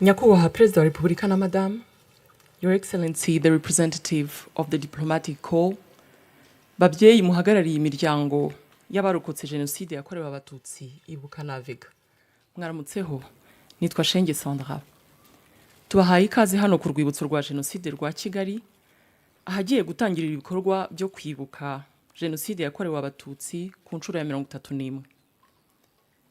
Nyakubahwa Perezida wa Repubulika na Madame, Your Excellency, the representative of the diplomatic corps, babyeyi muhagarariye imiryango y'abarokotse Jenoside yakorewe Abatutsi Kwibuka na Vega. Mwaramutseho, nitwa Shenge Sandra. Tubahaye ikaze hano ku rwibutso rwa Jenoside rwa Kigali, ahagiye gutangirira ibikorwa byo kwibuka Jenoside yakorewe Abatutsi ku nshuro ya 31.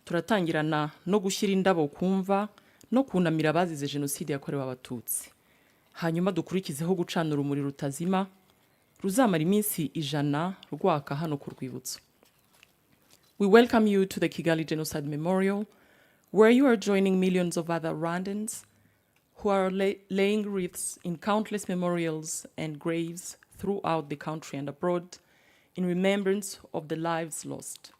Turatangirana no gushyira indabo kumva no kunamira abazize Jenoside yakorewe Abatutsi. Hanyuma dukurikizeho gucana urumuri rutazima ruzamara iminsi 100 rwaka hano ku rwibutso. We welcome you to the Kigali Genocide Memorial, where you are joining millions of other Rwandans who are laying wreaths in countless memorials and graves throughout the country and abroad in remembrance of the lives lost.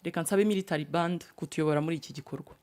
Reka nsabe military band kutuyobora muri iki gikorwa.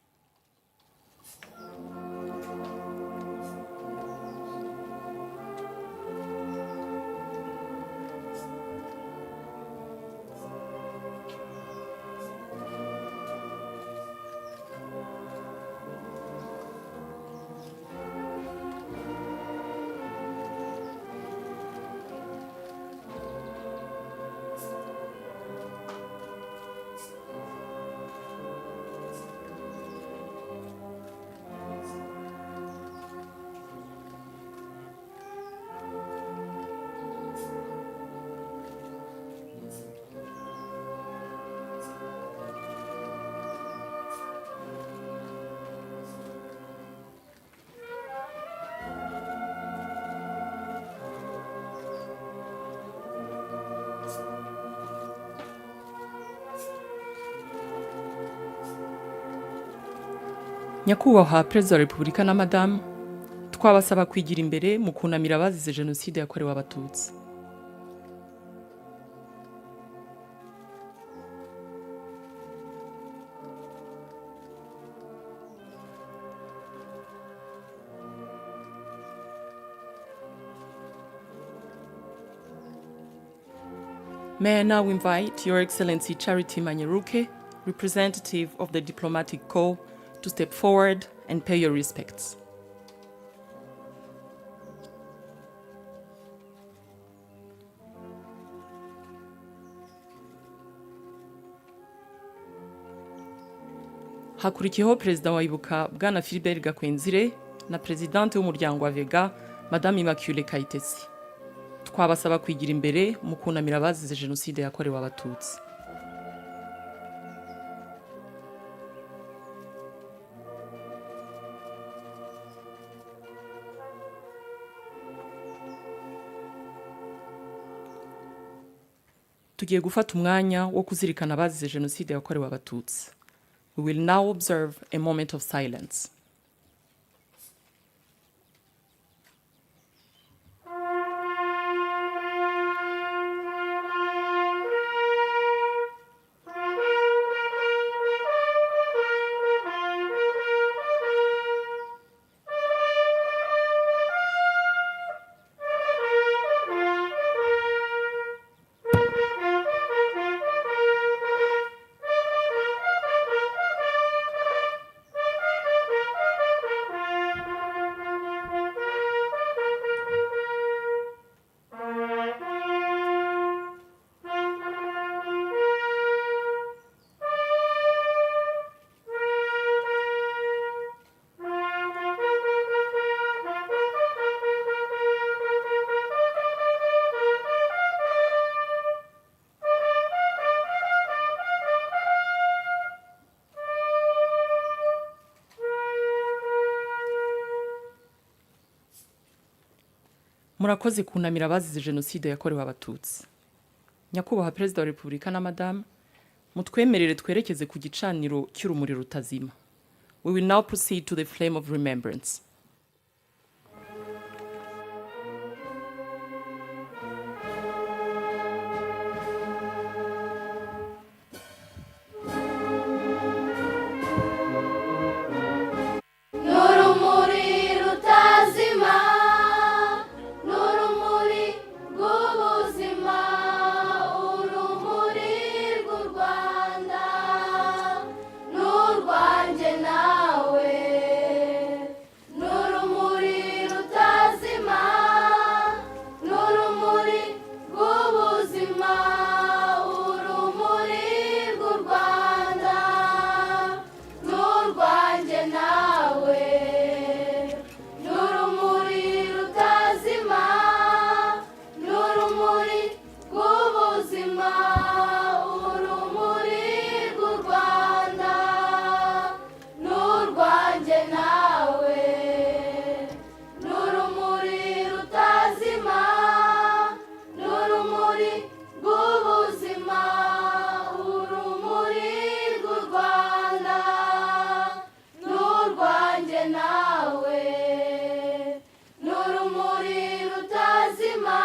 Nyakubahwa Perezida wa Repubulika na Madame, twabasaba kwigira imbere mu kunamira abazize Jenoside yakorewe Abatutsi. May I now invite Your Excellency Charity Manyeruke, representative of the diplomatic corps, to step forward and pay your respects. Hakurikiyeho Perezida wa Kwibuka Bwana Philbert Gakwenzire na Presidente w'umuryango wa Vega Madame Immaculée Kayitesi. Twabasaba kwigira imbere mu kunamira abazize Jenoside yakorewe Abatutsi. Tugiye gufata umwanya wo kuzirikana abazize Jenoside yakorewe Abatutsi. We will now observe a moment of silence. Murakoze kunamira abazize Jenoside yakorewe Abatutsi. Nyakubahwa Perezida wa Repubulika na Madame, mutwemerere twerekeze ku gicaniro cy'urumuri rutazima. We will now proceed to the flame of remembrance. Rwanda, n'u Rwanda nawe n'urumuri rutazima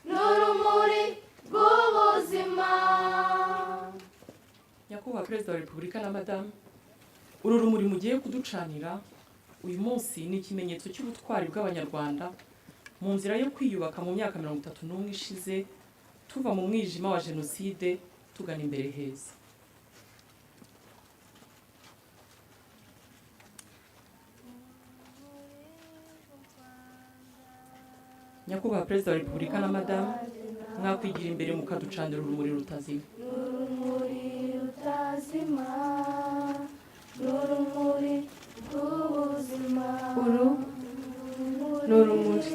n'urumuri rw'ubuzima. Nyakubahwa Perezida wa Repubulika na Madamu, uru rumuri mugiye kuducanira uyu munsi ni ikimenyetso cy'ubutwari bw'Abanyarwanda mu nzira yo kwiyubaka mu myaka 31 ishize, tuva mu mwijima wa Jenoside tugana imbere heza. Nyakubahwa Perezida wa Repubulika na Madamu, mwakwigira imbere mukaducanira urumuri rutazima. N'urumuri rutazima n'urumuri rw'ubuzima. Uru ni urumuri,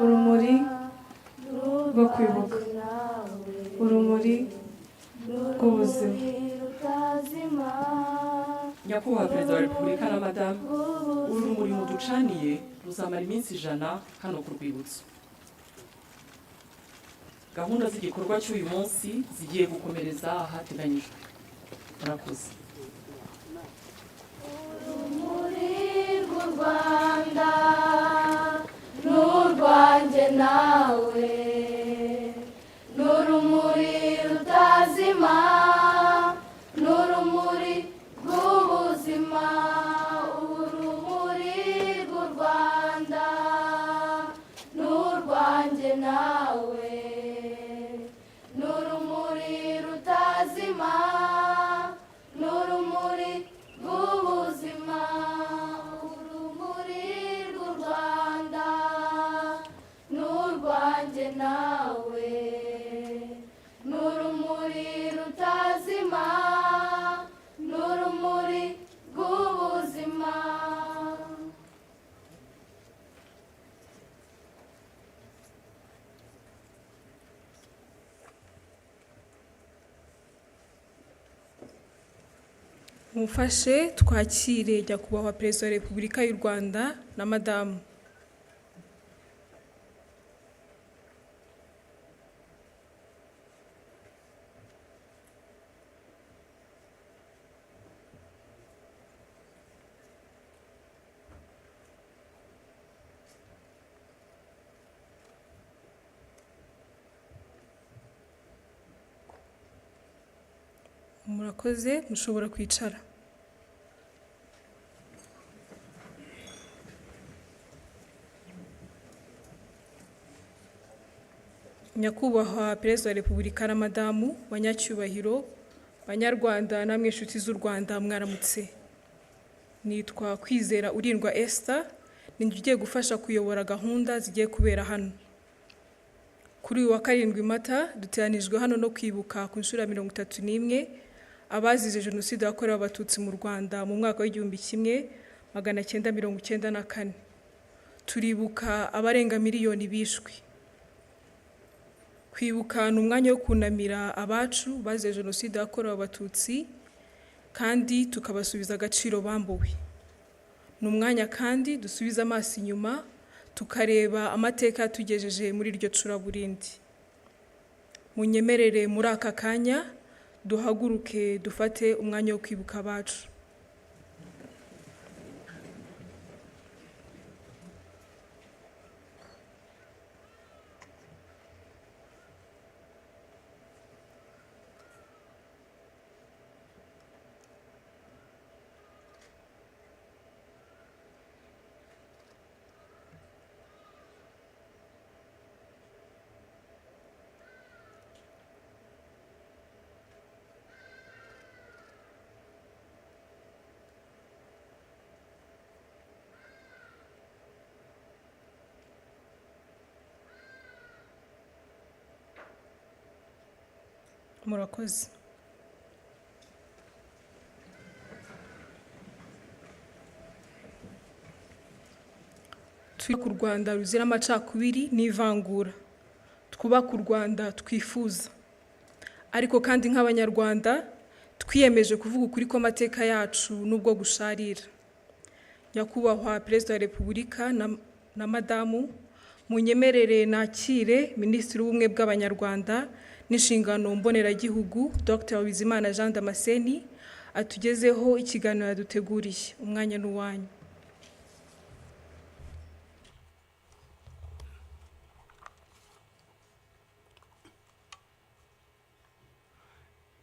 urumuri rwo kwibuka, urumuri rw'ubuzima. Nyakubahwa Perezida wa Repubulika na Madamu, uru rumuri muducaniye ruzamara iminsi 100 hano ku rwibutso. Gahunda z'igikorwa cy'uyu munsi zigiye gukomereza ahateganyijwe. Murakoze. Urumuri rw'u Rwanda n'urwanjye nawe, n'urumuri rutazima n'urumuri rw'ubuzima. Urumuri rw'u Rwanda n'urwanjye nawe, n'urumuri rutazima n'urumuri rw'ubuzima. Urumuri rw'u Rwanda n'urwanjye nawe, n'urumuri rutazima n'urumuri rw'ubuzima. mufashe twakire Nyakubahwa Perezida wa Repubulika y'u Rwanda na Madamu. Murakoze, mushobora kwicara. Nyakubahwa Perezida wa Repubulika na Madamu, banyacyubahiro, Banyarwanda namwe inshuti z'u Rwanda, mwaramutse. Nitwa Kwizera Urindwa Esther, ninjye ugiye gufasha kuyobora gahunda zigiye kubera hano. Kuri uyu wa 7 Mata duteranijwe hano no kwibuka ku nshuro 31 abazize Jenoside yakorewe Abatutsi mu Rwanda mu mwaka w'1994. Turibuka abarenga miliyoni bishwe. Kwibuka ni umwanya wo kunamira abacu bazize Jenoside yakorewe Abatutsi kandi tukabasubiza agaciro bambuwe. Ni umwanya kandi dusubiza amaso inyuma tukareba amateka tugejeje muri iryo curaburindi. Munyemerere muri aka kanya duhaguruke dufate umwanya wo kwibuka abacu. Murakoze. Twubaka u Rwanda ruzira amacakubiri n'ivangura. Twubaka u Rwanda twifuza. Ariko kandi nk'Abanyarwanda twiyemeje kuvuga ukuri kw'amateka yacu n'ubwo gusharira. Nyakubahwa Perezida wa Repubulika na Madamu, munyemerere nakire Minisitiri w'Ubumwe bw'Abanyarwanda n'inshingano mboneragihugu Dr. Bizimana Jean Damascene atugezeho ikiganiro yaduteguriye. Umwanya n'uwanyu.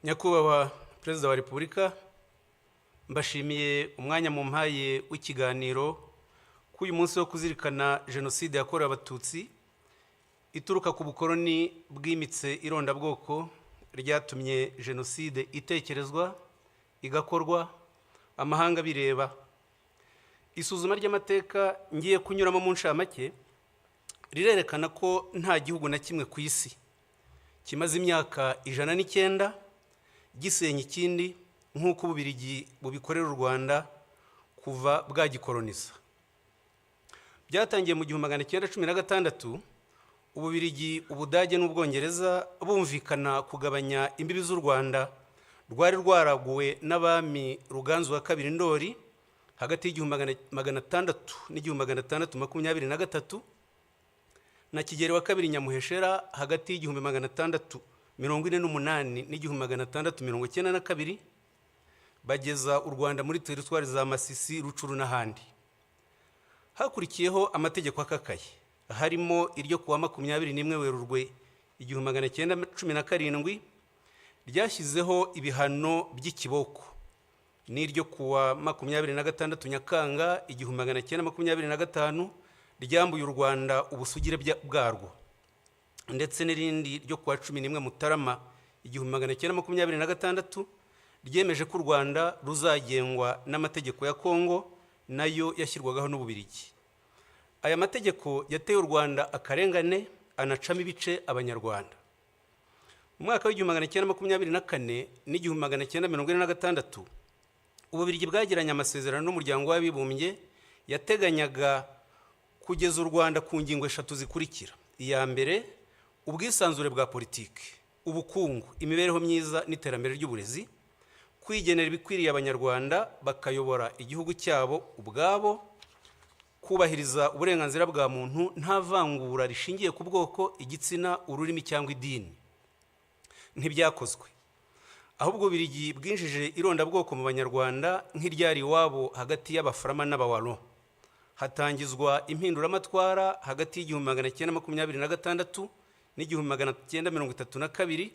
Nyakubahwa Perezida wa Repubulika, mbashimiye umwanya mu mpaye w'ikiganiro k'uyu munsi wo kuzirikana Jenoside yakorewe Abatutsi ituruka ku bukoroni bwimitse irondabwoko ryatumye Jenoside itekerezwa, igakorwa, amahanga bireba. Isuzuma ry'amateka ngiye kunyuramo mu nshamake rirerekana ko nta gihugu na kimwe ku isi kimaze imyaka 109 gisenya ikindi nk'uko Ububiligi bubikorera u Rwanda kuva bwagikoloniza. Byatangiye mu 1916 Ububiligi, Ubudage n'Ubwongereza bumvikana kugabanya imbibi z'u Rwanda rwari rwaraguwe n'abami Ruganzu wa kabiri Ndoli hagati y'1600 n'1623 na Kigeli wa kabiri Nyamuheshera hagati y'1648 n'1692 bageza u Rwanda muri teritwari za Masisi, Rucuru n'ahandi. Hakurikiyeho amategeko akakaye harimo iryo kuwa 21 Werurwe 1917 ryashyizeho ibihano by'ikiboko, n'iryo kuwa 26 Nyakanga 1925 ryambuye u Rwanda ubusugire bwarwo, ndetse n'irindi ryo kuwa 11 Mutarama 1926 ryemeje ko u Rwanda ruzagengwa n'amategeko ya Kongo nayo yashyirwagaho n'Ububiligi. Aya mategeko yateye u Rwanda akarengane, anacamo ibice Abanyarwanda. Mu mwaka w'1924 n'1946 Ububiligi bwagiranye amasezerano n'umuryango w'abibumbye yateganyaga kugeza u Rwanda ku ngingo 3 zikurikira: iya mbere, ubwisanzure bwa politiki, ubukungu, imibereho myiza n'iterambere ry'uburezi, kwigenera ibikwiriye Abanyarwanda bakayobora igihugu cyabo ubwabo, kubahiriza uburenganzira bwa muntu nta vangura rishingiye ku bwoko, igitsina, ururimi cyangwa idini. Ntibyakozwe, ahubwo Ububiligi bwinjije irondabwoko mu Banyarwanda nk'iryari iwabo hagati y'Abafarama n'Abawalo. Hatangizwa impinduramatwara hagati y'1926 n'1932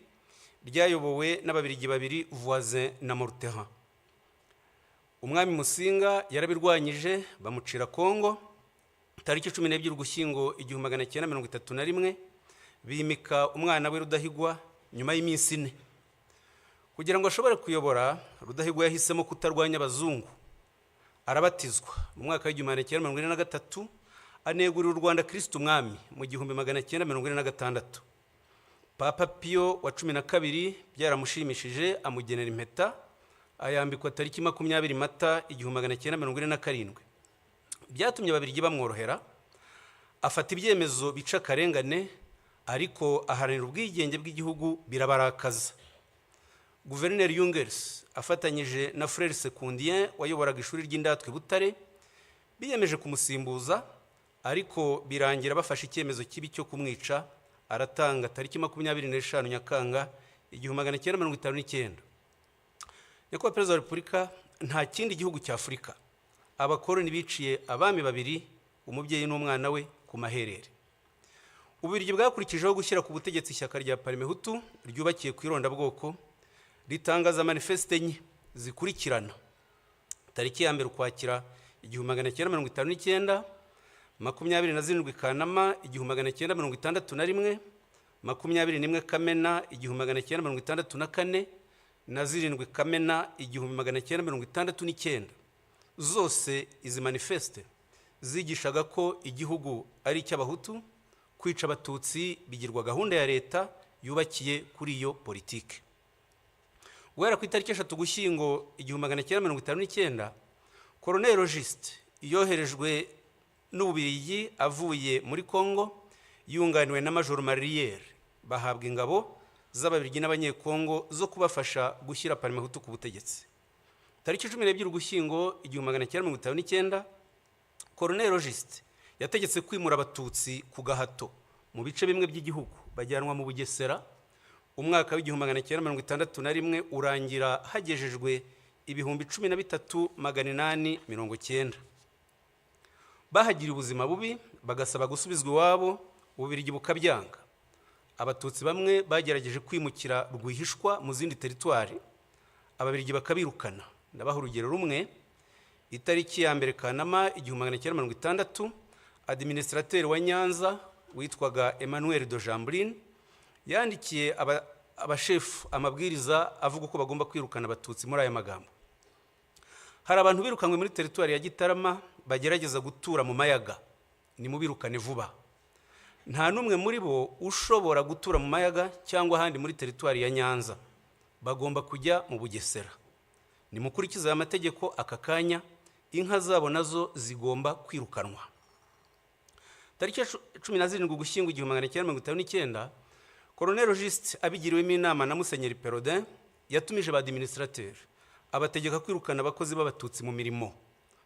ryayobowe n'Ababiligi babiri, Voisin na Morteran. Umwami Musinga yarabirwanyije bamucira Kongo. Tariki 12 Ugushyingo 1931 bimika umwana we Rudahigwa nyuma y'iminsi 4. Kugira ngo ashobore kuyobora, Rudahigwa yahisemo kutarwanya abazungu. Arabatizwa mu mwaka w'1943 anegurira u Rwanda Kristo Umwami mu 1946. Papa Pio wa 12 byaramushimishije amugenera impeta, ayambikwa tariki 20 Mata 1947. Byatumye Ababiligi bamworohera, afata ibyemezo bica akarengane, ariko aharanira ubwigenge bw'igihugu birabarakaza. Guverineri Jungers afatanyije na Frere Sekundien wayoboraga ishuri ry'indatwe Butare biyemeje kumusimbuza, ariko birangira bafashe icyemezo kibi cyo kumwica. Aratanga tariki 25 Nyakanga 1959. Nyakubahwa Perezida wa Repubulika, nta kindi gihugu cya Afurika abakoroni biciye abami babiri, umubyeyi n'umwana we, ku maherere. Ububiligi bwakurikijeho gushyira ku butegetsi ishyaka rya Parmehutu ryubakiye ku irondabwoko, ritangaza manifeste enye zikurikirana: tariki ya 1 Ukwakira 1959, 27 Kanama 1961, 21 Kamena 1964 na 7 Kamena 1969. Zose izi manifeste zigishaga ko igihugu ari icy'Abahutu, kwica Abatutsi bigirwa gahunda ya leta yubakiye kuri iyo politike. Guhera ku itariki 3 Ugushyingo 1959, Colonel Logiste yoherejwe n'Ububiligi avuye muri Kongo yunganiwe na Major Mariere, bahabwa ingabo z'Ababiligi n'Abanyekongo zo kubafasha gushyira Parmehutu ku butegetsi. Tariki 12 Ugushyingo 1959, Colonel Logiste yategetse kwimura Abatutsi ku gahato mu bice bimwe by'igihugu bajyanwa mu Bugesera. Umwaka w'1961 urangira hagejejwe ibihumbi 13,890. Bahagiriye ubuzima bubi bagasaba gusubizwa iwabo, Ububiligi bukabyanga. Abatutsi bamwe bagerageje kwimukira rwihishwa mu zindi teritwari, ababiligi bakabirukana. Ndabaha urugero rumwe. Itariki ya mbere Kanama 1960, administrateur wa Nyanza witwaga Emmanuel de Jambrine yandikiye abashefu amabwiriza avuga ko bagomba kwirukana abatutsi muri aya magambo: hari abantu birukanywe muri teritwari ya Gitarama bagerageza gutura mu mayaga, ni mubirukane vuba. Nta numwe muri bo ushobora gutura mu mayaga cyangwa ahandi muri teritwari ya Nyanza, bagomba kujya mu Bugesera. Ni mukurikiza aya mategeko aka kanya, inka zabo nazo zigomba kwirukanwa. Tariki 17 Ugushyingo 1959, Colonel Juste abigiriwemo inama na Musenyeri Perodin yatumije ba administrateur abategeka kwirukana abakozi b'abatutsi mu mirimo,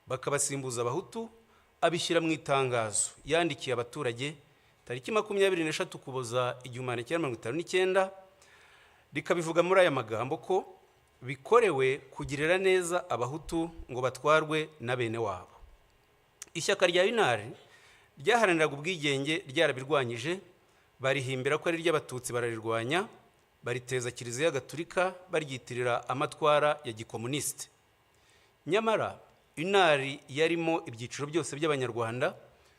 bakabasimbuza abahutu. Abishyira mu itangazo yandikiye abaturage tariki 23 Ukuboza 1959, rikabivuga muri aya magambo ko bikorewe kugirira neza abahutu ngo batwarwe na bene wabo. Ishyaka rya UNAR ryaharaniraga ubwigenge ryarabirwanyije, barihimbira ko ari ry'abatutsi bararirwanya, bariteza Kiliziya Gatulika baryitirira amatwara ya gikomuniste. Nyamara UNAR yarimo ibyiciro byose by'abanyarwanda,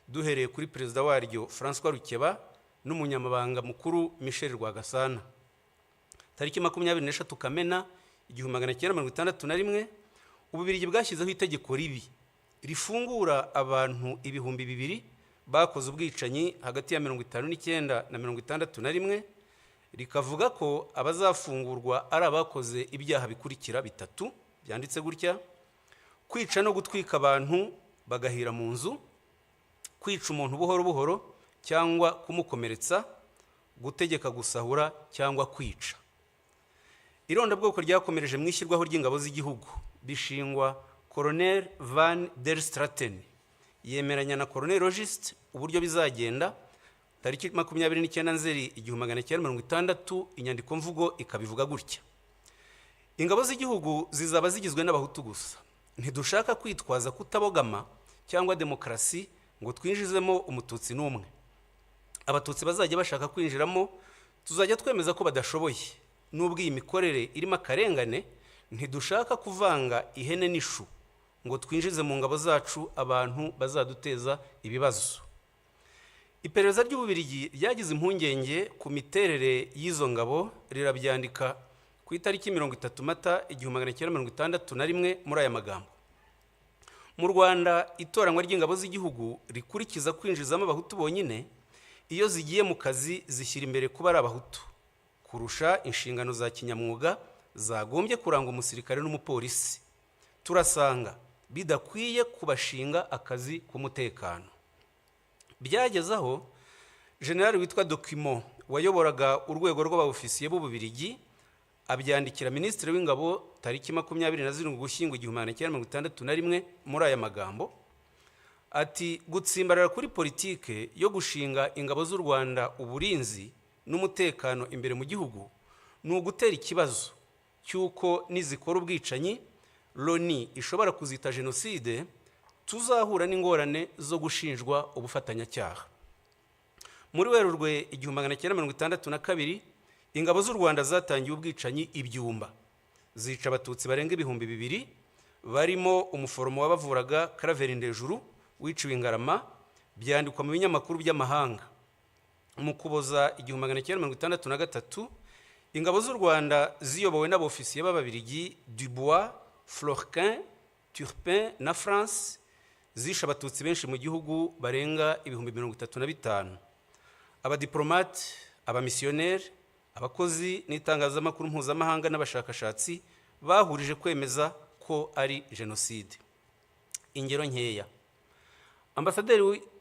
duhereye kuri perezida waryo François Rukeba n'umunyamabanga mukuru Michel Rwagasana. Tariki 23 Kamena 1961, Ububiligi bwashyizeho itegeko ribi rifungura abantu 2,000 bakoze ubwicanyi hagati ya 59 na 61, rikavuga ko abazafungurwa ari abakoze ibyaha bikurikira bitatu byanditse gutya: kwica no gutwika abantu bagahira mu nzu, kwica umuntu buhoro buhoro cyangwa kumukomeretsa, gutegeka gusahura cyangwa kwica. Irondabwoko ryakomereje mu ishyirwaho ry'ingabo z'igihugu, bishingwa Colonel Van der Straten yemeranya na Colonel Juste uburyo bizagenda. Tariki 29 Nzeri 1960, inyandiko mvugo ikabivuga gutya: ingabo z'igihugu zizaba zigizwe n'abahutu gusa. Ntidushaka kwitwaza kutabogama cyangwa demokarasi ngo twinjizemo umututsi n'umwe. Abatutsi bazajya bashaka kwinjiramo tuzajya twemeza ko badashoboye. Nubwo iyi mikorere irimo akarengane, ntidushaka kuvanga ihene n'ishu ngo twinjize mu ngabo zacu abantu bazaduteza ibibazo. Iperereza ry'Ububiligi ryagize impungenge ku miterere y'izo ngabo, rirabyandika ku itariki 30 Mata 1961 muri aya magambo: mu Rwanda itoranwa ry'ingabo z'igihugu rikurikiza kwinjizamo abahutu bonyine. Iyo zigiye mu kazi zishyira imbere kuba ari abahutu kurusha inshingano za kinyamwuga zagombye kuranga umusirikare n'umupolisi. Turasanga bidakwiye kubashinga akazi k'umutekano. Byageze aho General witwa Document wayoboraga urwego rw'abaofisiye b'Ububiligi abyandikira Minisitiri w'Ingabo tariki 27 Ugushyingo 1961 muri aya magambo ati: gutsimbarara kuri politike yo gushinga ingabo z'u Rwanda uburinzi n'umutekano imbere mu gihugu ni ugutera ikibazo cy'uko nizikora ubwicanyi Loni ishobora kuzita Jenoside, tuzahura n'ingorane zo gushinjwa ubufatanyacyaha. Muri Werurwe 1962, ingabo z'u Rwanda zatangiye ubwicanyi ibyumba, zica abatutsi barenga 2,000 barimo umuforomo wabavuraga Karaveri Ndejuru wiciwe Ngarama, byandikwa mu binyamakuru by'amahanga. Mu Kuboza 1963, ingabo z'u Rwanda ziyobowe n'abofisiye b'Ababiligi Dubois, Florquin, Turpin na France zisha abatutsi benshi mu gihugu barenga 35,000. Abadiplomate, abamisiyoneri, abakozi n'itangazamakuru mpuzamahanga n'abashakashatsi bahurije kwemeza ko ari Jenoside. Ingero nkeya: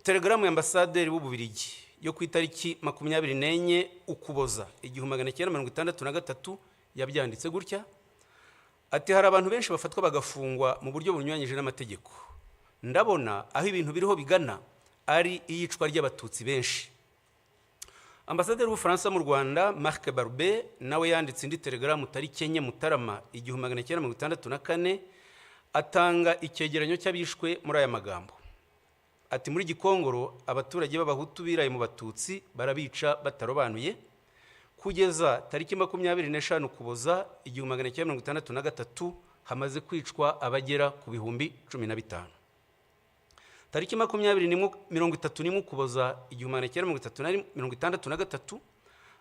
telegramu ya ambasaderi w'Ububiligi yo ku itariki 24 Ukuboza 1963 yabyanditse gutya ati: hari abantu benshi bafatwa bagafungwa mu buryo bunyuranyije n'amategeko. Ndabona aho ibintu biriho bigana ari iyicwa ry'abatutsi benshi. Ambasaderi w'Ubufaransa mu Rwanda Marc Barbe nawe yanditse indi telegramu tariki 4 Mutarama 1964 atanga icyegeranyo cy'abishwe muri aya magambo ati: muri Gikongoro abaturage b'abahutu biraye mu batutsi barabica batarobanuye, kugeza tariki 25 Ukuboza 1963 hamaze kwicwa abagera ku bihumbi 15. Tariki 31 Ukuboza 1963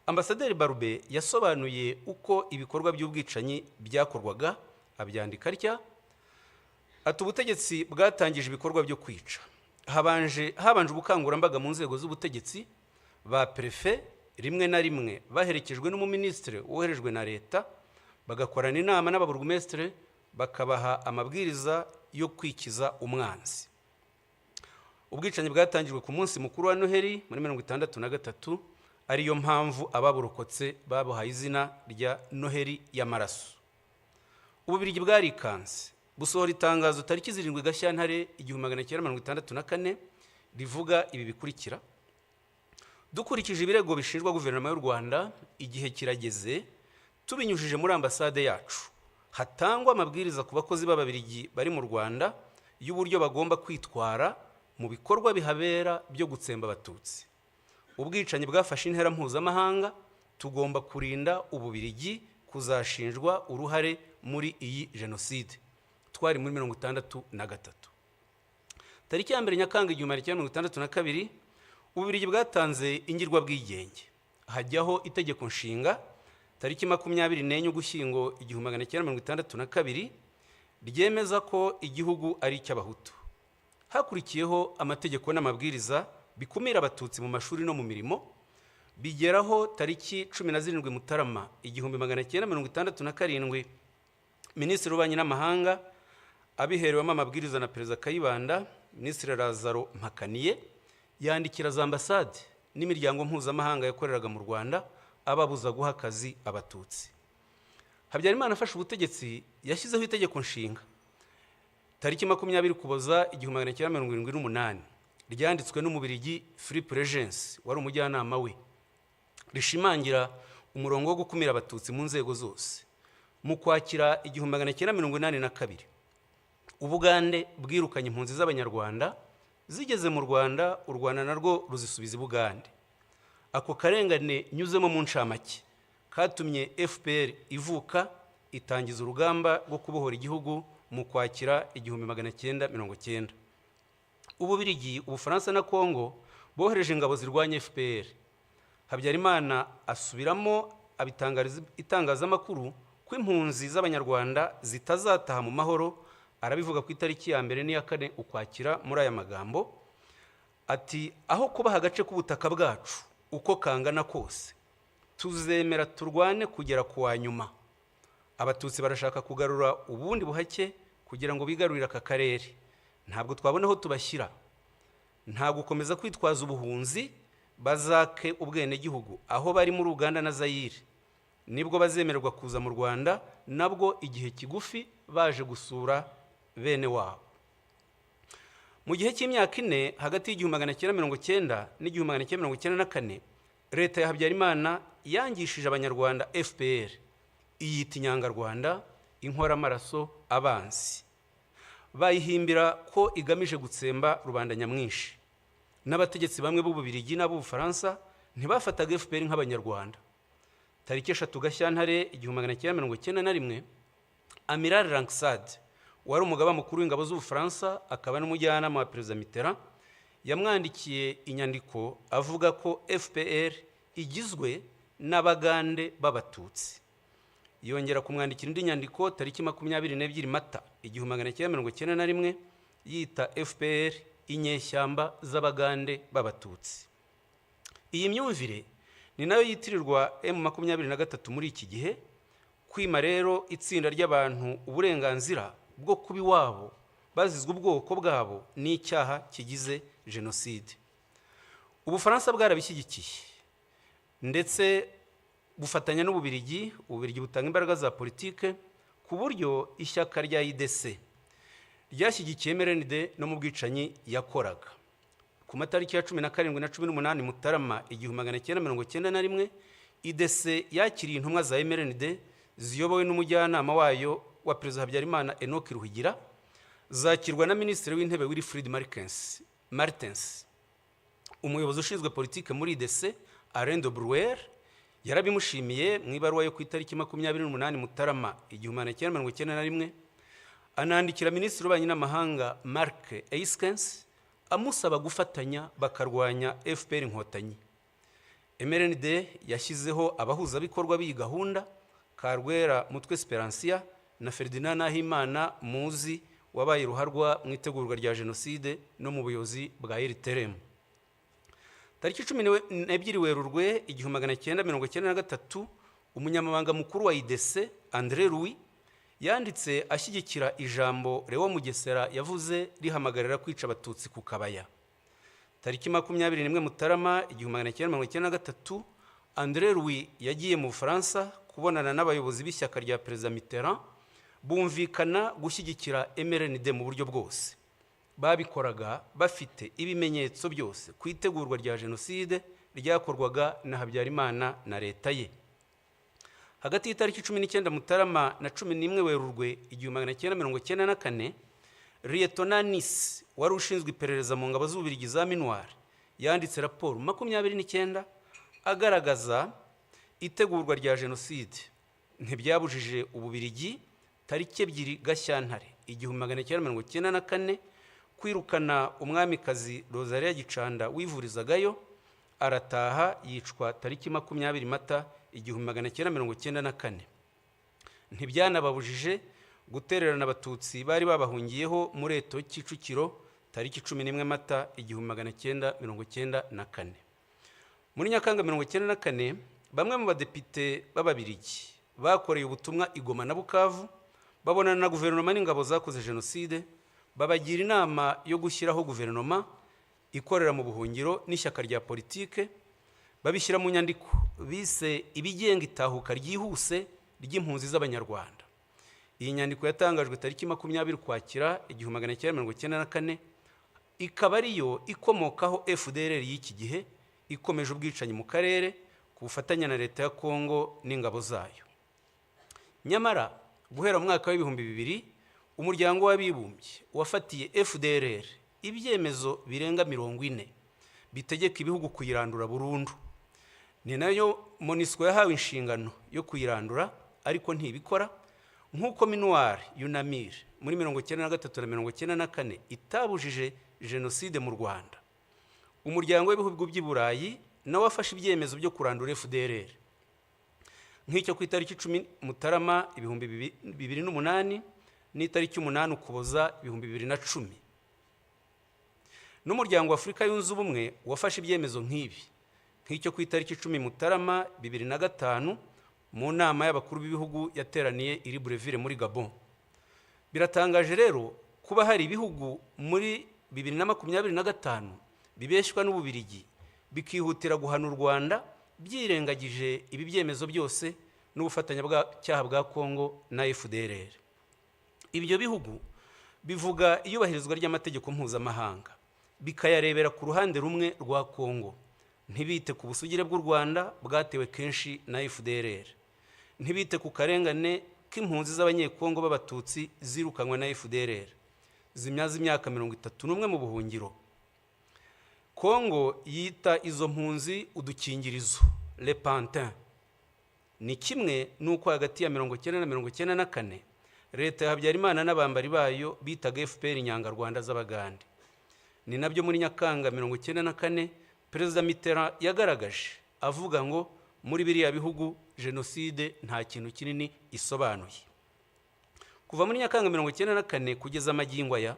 Ambasaderi Barube yasobanuye uko ibikorwa by'ubwicanyi byakorwaga, abyandika atya: ati ubutegetsi bwatangije ibikorwa byo kwica. Habanje ubukangurambaga mu nzego z'ubutegetsi, ba prefe rimwe na rimwe baherekejwe n'umuministre woherejwe na leta, bagakorana inama n'ababurugumestre bakabaha amabwiriza yo kwikiza umwanzi. Ubwicanyi bwatangijwe ku munsi mukuru wa Noheli muri 1963, ariyo mpamvu ababurokotse babuhaye izina rya Noheli y'amaraso. Ububirigi bwarikanze busohora itangazo tariki 7 Gashyantare 1964 rivuga ibi bikurikira: dukurikije ibirego bishinjwa guverinoma y'u Rwanda, igihe kirageze tubinyujije muri ambasade yacu hatangwa amabwiriza ku bakozi b'Ababirigi bari mu Rwanda y'uburyo bagomba kwitwara mu bikorwa bihabera byo gutsemba Abatutsi. Ubwicanyi bwafashe intera mpuzamahanga, tugomba kurinda Ububirigi kuzashinjwa uruhare muri iyi Jenoside. Twari muri 1963. Tariki ya 1 Nyakanga 1962 Ububirigi bwatanze ingirwa bwigenge, hajyaho itegeko nshinga tariki 24 Ugushyingo 1962 ryemeza ko igihugu ari icy'Abahutu. Hakurikiyeho amategeko n'amabwiriza bikumira Abatutsi mu mashuri no mu mirimo, bigeraho tariki 17 Mutarama 1967 Minisitiri w'Ububanyi n'Amahanga abiherewemo amabwiriza na Perezida Kayibanda, Minisitiri Lazaro Mpakaniye yandikira za ambasade n'imiryango mpuzamahanga yakoreraga mu Rwanda ababuza guha akazi Abatutsi. Habyarimana afashe ubutegetsi yashyizeho itegeko nshinga tariki 20 Ukuboza 1978 ryanditswe n'Umubirigi Philippe Regency wari umujyanama we, rishimangira umurongo wo gukumira Abatutsi mu nzego zose. Mu Kwakira 1982 Ubugande bwirukanye impunzi z'Abanyarwanda zigeze mu Rwanda, u Rwanda narwo ruzisubiza i Bugande. Ako karengane nyuzemo mu ncamake katumye FPR ivuka itangiza urugamba rwo kubohora igihugu mu Kwakira 1990. Ububirigi, Ubufaransa na Kongo bohereje ingabo zirwanya FPR. Habyarimana asubiramo abitangariza itangazamakuru ko impunzi z'Abanyarwanda zitazataha mu mahoro. Arabivuga ku itariki ya 2 n'iya 4 Ukwakira muri aya magambo ati: aho kubaha agace k'ubutaka bwacu uko kangana kose, tuzemera turwane kugera ku wa nyuma. Abatutsi barashaka kugarura ubundi buhake kugira ngo bigarurire aka karere. Ntabwo twabona aho tubashyira, nta gukomeza kwitwaza ubuhunzi, bazake ubwene gihugu aho bari muri Uganda na Zaire. Nibwo bazemererwa kuza mu Rwanda, nabwo igihe kigufi baje gusura bene wabo. Mu gihe cy'imyaka 4 hagati y'1990 n'1994 leta ya Habyarimana yangishije Abanyarwanda FPR, iyita inyangarwanda, inkoramaraso, abanzi. Bayihimbira ko igamije gutsemba rubanda nyamwinshi. N'abategetsi bamwe b'Ububirigi n'Ubufaransa ntibafataga FPR nk'Abanyarwanda. Tariki 3 Gashyantare 1991 Amiral Langsade wari umugaba mukuru w'ingabo z'Ubufaransa akaba n'umujyanama wa Perezida Mitterrand yamwandikiye inyandiko avuga ko FPR igizwe n'Abagande b'Abatutsi. Yongera kumwandikira indi nyandiko tariki 22 Mata 1991 yita FPR inyeshyamba z'Abagande b'Abatutsi. Iyi myumvire ni nayo yitirirwa M23 muri iki gihe, kwima rero itsinda ry'abantu uburenganzira bwo kuba iwabo bazizwe ubwoko bwabo n'icyaha kigize Jenoside. Ubufaransa bwarabishyigikiye ndetse bufatanya n'Ububirigi. Ububirigi butanga imbaraga za politike ku buryo ishyaka rya IDC ryashyigikiye MRND no mu bwicanyi yakoraga. Ku matariki ya 17 na 18 Mutarama 1991 IDC yakiriye intumwa za MRND ziyobowe n'umujyanama wayo wa Perezida Habyarimana Enoch Ruhigira, zakirwa na Minisitiri w'Intebe Wilfried Martens. Umuyobozi ushinzwe politike muri IDC Alain de Brouwer yarabimushimiye mu ibaruwa yo ku itariki 28 Mutarama 1991, anandikira Minisitiri w'Ububanyi n'Amahanga Mark Eiskens amusaba gufatanya bakarwanya FPR Inkotanyi. MRND yashyizeho abahuzabikorwa b'iyi gahunda, Karwera Mutwe Speransia na Ferdinand Nahimana muzi wabaye ruharwa mu itegurwa rya Jenoside no mu buyobozi bwa RTRM. Tariki 12 Werurwe 1993, umunyamabanga mukuru wa IDC André Louis yanditse ashyigikira ijambo Leo Mugesera yavuze rihamagarira kwica Abatutsi ku Kabaya. Tariki 21 Mutarama 1993, André Louis yagiye mu Bufaransa kubonana n'abayobozi b'ishyaka rya Perezida Mitterrand, bumvikana gushyigikira MRND mu buryo bwose. Babikoraga bafite ibimenyetso byose ku itegurwa rya Jenoside ryakorwaga na Habyarimana na leta ye. Hagati y'itariki 19 Mutarama na 11 Werurwe 1994, Lieutenant Nice wari ushinzwe iperereza mu ngabo z'Ububiligi za Minuar yanditse raporo 29 agaragaza itegurwa rya Jenoside ntibyabujije Ububiligi tariki 2 Gashyantare 1994 kwirukana umwamikazi Rosalia Gicanda wivurizagayo, arataha yicwa tariki 20 Mata 1994. Ntibyanababujije gutererana Abatutsi bari babahungiyeho muri Eto Kicukiro tariki 11 Mata 1994. Muri Nyakanga 1994, bamwe mu badepite b'Ababiligi bakoreye ubutumwa i Goma na Bukavu, babonana na guverinoma n'ingabo zakoze Jenoside, babagira inama yo gushyiraho guverinoma ikorera mu buhungiro n'ishyaka rya politike, babishyira mu nyandiko bise ibigenga itahuka ryihuse ry'impunzi z'Abanyarwanda. Iyi nyandiko yatangajwe tariki 20 Ukwakira 1994, ikaba ariyo ikomokaho FDLR y'iki gihe ikomeje ubwicanyi mu karere ku bufatanye na leta ya Kongo n'ingabo zayo. Nyamara guhera mu mwaka w'ibihumbi 2000, umuryango w'abibumbye wafatiye FDLR ibyemezo birenga 40 bitegeka ibihugu kuyirandura burundu. Ni nayo MONUSCO yahawe inshingano yo kuyirandura, ariko ntibikora, nk'uko Minuar Yunamir muri 1993 na 1994 itabujije Jenoside mu Rwanda. Umuryango w'ibihugu by'i Burayi nawe wafashe ibyemezo byo kurandura FDLR, nk'icyo ku itariki 10 Mutarama 2008 n'itariki 8 Ukuboza 2010. N'umuryango wa Afurika yunze ubumwe wafashe ibyemezo nk'ibi, nk'icyo ku itariki 10 Mutarama 2005 mu nama y'abakuru b'ibihugu yateraniye i Libreville muri Gabon. Biratangaje rero kuba hari ibihugu muri 2025 bibeshwa n'Ububiligi bikihutira guhana u Rwanda byirengagije ibi byemezo byose n'ubufatanya bw'icyaha bwa Kongo na FDLR. Ibyo bihugu bivuga iyubahirizwa ry'amategeko mpuzamahanga, bikayarebera ku ruhande rumwe rwa Kongo, ntibite ku busugire bw'u Rwanda bwatewe kenshi na FDLR, ntibite ku karengane k'impunzi z'Abanyekongo b'Abatutsi zirukanywe na FDLR zimyaza imyaka 31 mu buhungiro. Kongo yita izo mpunzi udukingirizo, le pantin. Ni kimwe nuko hagati ya 1990 na 1994 leta ya Habyarimana n'abambari bayo bitaga FPR Inyangarwanda z'Abagande. Ni nabyo muri Nyakanga 1994 Perezida Mitterrand yagaragaje avuga ngo muri biriya bihugu Jenoside nta kintu kinini isobanuye. Kuva muri Nyakanga 1994 kugeza magingo aya,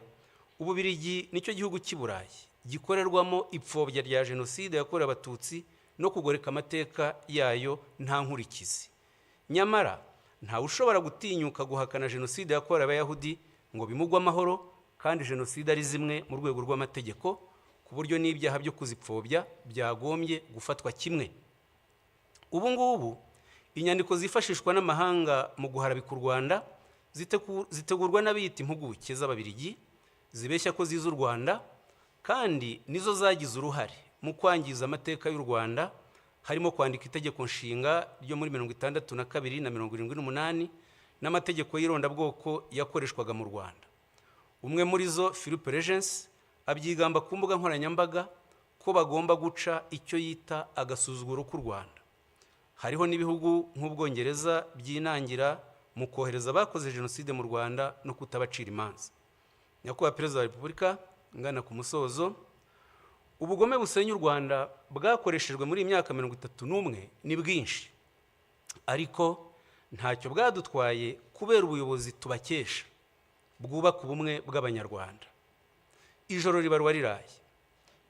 Ububiligi nicyo gihugu cy'i Burayi gikorerwamo ipfobya rya Jenoside yakorewe Abatutsi no kugoreka amateka yayo nta nkurikizi. Nyamara nta ushobora gutinyuka guhakana Jenoside yakorewe Abayahudi ngo bimugwe amahoro, kandi Jenoside ari zimwe mu rwego rw'amategeko, ku buryo n'ibyaha byo kuzipfobya byagombye gufatwa kimwe. Ubu ngubu inyandiko zifashishwa n'amahanga mu guharabika u Rwanda zitegurwa n'abiyita impuguke z'Ababiligi zibeshya ko ziza u Rwanda, kandi nizo zagize uruhare mu kwangiza amateka y'u Rwanda, harimo kwandika itegeko nshinga ryo muri 62 na 78 n'amategeko y'irondabwoko yakoreshwaga mu Rwanda. Umwe muri zo, Philippe Regency, abyigamba ku mbuga nkoranyambaga ko bagomba guca icyo yita agasuzuguro k'u Rwanda. hariho n'ibihugu nk'Ubwongereza byinangira mu kohereza abakoze Jenoside mu Rwanda no kutabacira imanza. Nyakubahwa Perezida wa Repubulika, ngana ku musozo, ubugome busenya u Rwanda bwakoreshejwe muri imyaka 31 ni bwinshi, ariko ntacyo bwadutwaye kubera ubuyobozi tubakesha bwubaka ubumwe bw'Abanyarwanda. Ijoro ribarwa riraye,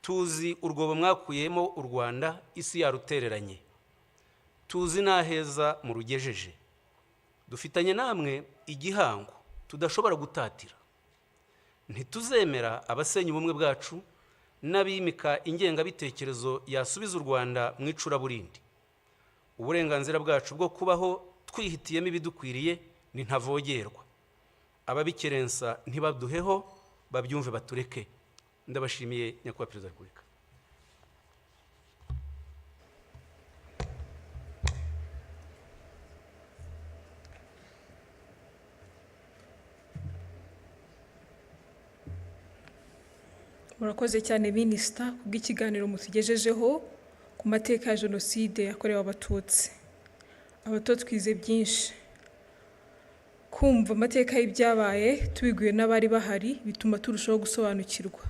tuzi urwobo mwakuyemo u Rwanda isi yarutereranye, tuzi n'aheza mu rugejeje. Dufitanye namwe igihango tudashobora gutatira. Ntituzemera abasenya ubumwe bwacu n'abimika ingengabitekerezo yasubiza u Rwanda mu icuraburindi. Uburenganzira bwacu bwo kubaho twihitiyemo ibidukwiriye ni ntavogerwa. Ababikerensa ntibaduheho, babyumve batureke. Ndabashimiye Nyakubahwa Perezida wa Repubulika. Murakoze cyane Minisita kubw'ikiganiro mutugejejeho ku mateka ya Jenoside yakorewe Abatutsi. Abato twize byinshi. Kumva amateka y'ibyabaye tubiguye n'abari bahari bituma turushaho gusobanukirwa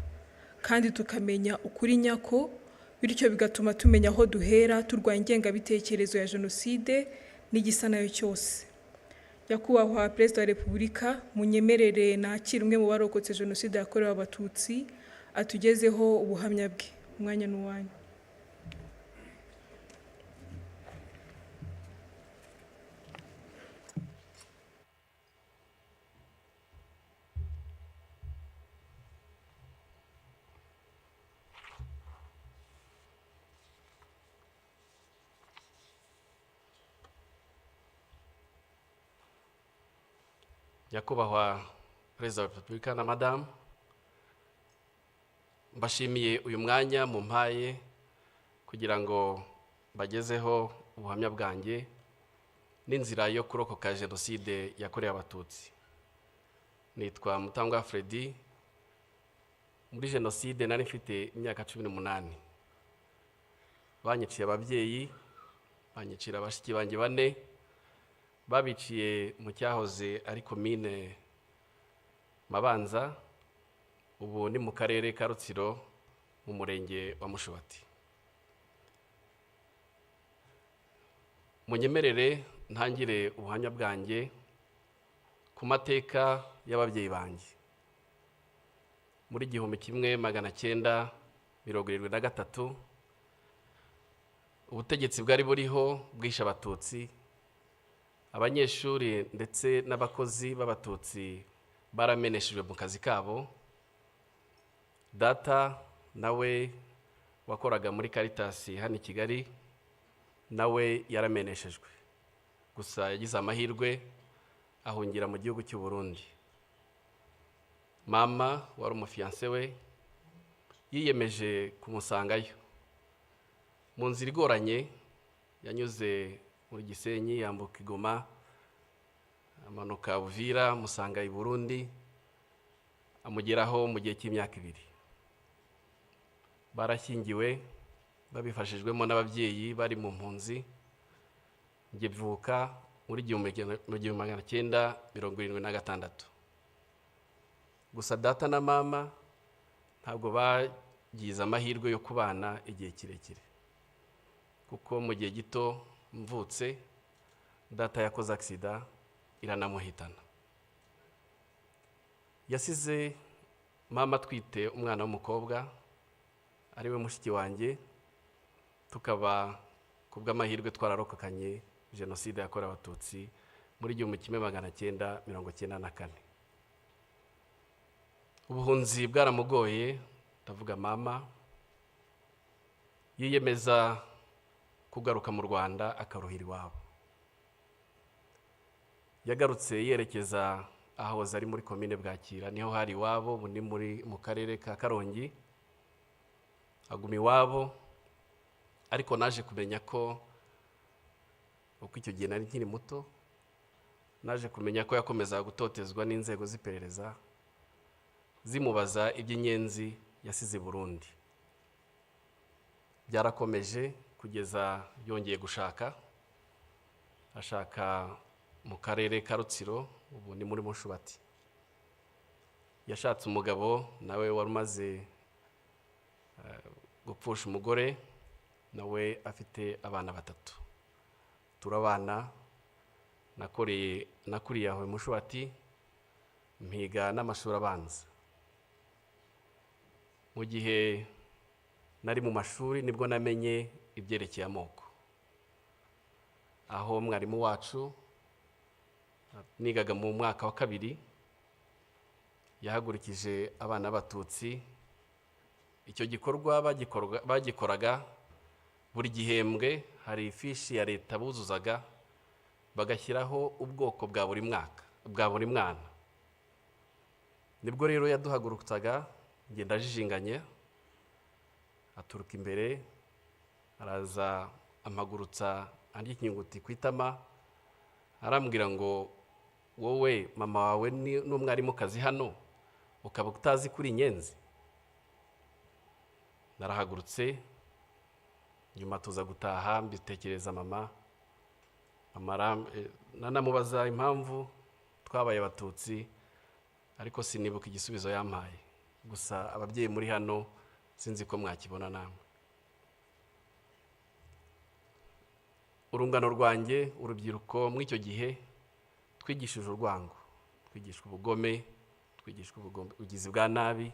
kandi tukamenya ukuri nyako, bityo bigatuma tumenya aho duhera turwanya ingengabitekerezo ya Jenoside n'igisa nayo cyose. Nyakubahwa Perezida wa Repubulika, munyemerere nakire umwe mu barokotse Jenoside yakorewe Abatutsi atugezeho ubuhamya bwe. Umwanya n'uwanyu. Nyakubahwa Perezida wa Repubulika na Madamu, mbashimiye uyu mwanya mumpaye kugira ngo bagezeho ubuhamya bwanjye n'inzira yo kurokoka Jenoside yakorewe Abatutsi. Nitwa Mutangwa Freddy. Muri Jenoside nari mfite imyaka 18. Banyiciye ababyeyi, banyicira bashiki banjye 4, babiciye mu cyahoze ari komine Mabanza, ubu ni mu karere ka Rutsiro mu murenge wa Mushubati. Munyemerere ntangire ubuhamya bwanjye ku mateka y'ababyeyi banjye. Muri 1973 ubutegetsi bwari buriho bwishe Abatutsi. Abanyeshuri ndetse n'abakozi b'Abatutsi barameneshejwe mu kazi kabo. Data nawe wakoraga muri Caritas hano i Kigali nawe yarameneshejwe. Gusa yagize amahirwe ahungira mu gihugu cy'u Burundi. Mama wari umufiance we yiyemeje kumusangayo. Mu nzira igoranye yanyuze muri Gisenyi, yambuka Igoma, amanuka Uvira, musanga i Burundi, amugeraho mu gihe cy'imyaka 2. Barashyingiwe babifashijwemo n'ababyeyi bari mu mpunzi. Njye mvuka muri 1976. Gusa data na mama ntabwo bagize amahirwe yo kubana igihe kirekire, kuko mu gihe gito mvutse data yakoze accident iranamuhitana. Yasize mama twite umwana w'umukobwa ariwe mushiki wanjye, tukaba kubw'amahirwe twararokokanye Jenoside yakorewe Abatutsi muri 1994. Ubuhunzi bwaramugoye, ndavuga mama yiyemeza kugaruka mu Rwanda akaruhira iwabo. Yagarutse yerekeza aho ari muri komine Bwakira, niho hari iwabo, bundi mu karere ka Karongi. Aguma iwabo, ariko naje kumenya ko uko icyo gihe nari nkiri muto, naje kumenya ko yakomeza gutotezwa n'inzego z'iperereza zimubaza iby'inyenzi yasize Burundi. Byarakomeje kugeza yongeye gushaka, ashaka mu karere ka Rutsiro, ubu ni muri Mushubati. Yashatse umugabo nawe wari umaze gupfusha umugore, nawe afite abana 3. Turabana, nakuriye aho Mushubati, mpiga n'amashuri abanza. Mu gihe nari mu mashuri nibwo namenye ibyerekeye amoko. Aho mwarimu wacu nigaga mu mwaka wa 2 yahagurikije abana b'Abatutsi. Icyo gikorwa bagikoraga buri gihembwe, hari ifishi ya leta buzuzaga bagashyiraho ubwoko bwa buri mwaka, bwa buri mwana. Nibwo rero yaduhagurutsaga, ngenda jijinganye, aturuka imbere, araza amagurutsa andi kinyuguti kwitama, arambwira ngo wowe mama wawe n'umwarimu kazi hano ukaba utazi kuri Inyenzi. Narahagurutse, nyuma tuza gutaha, mbitekereza mama nanamubaza impamvu twabaye Abatutsi, ariko sinibuka igisubizo yampaye. Gusa ababyeyi muri hano sinzi ko mwakibona namwe. Urungano rwanjye, urubyiruko muri icyo gihe twigishije urwango, twigishwa ubugome, twigishwa ubugizi bwa nabi.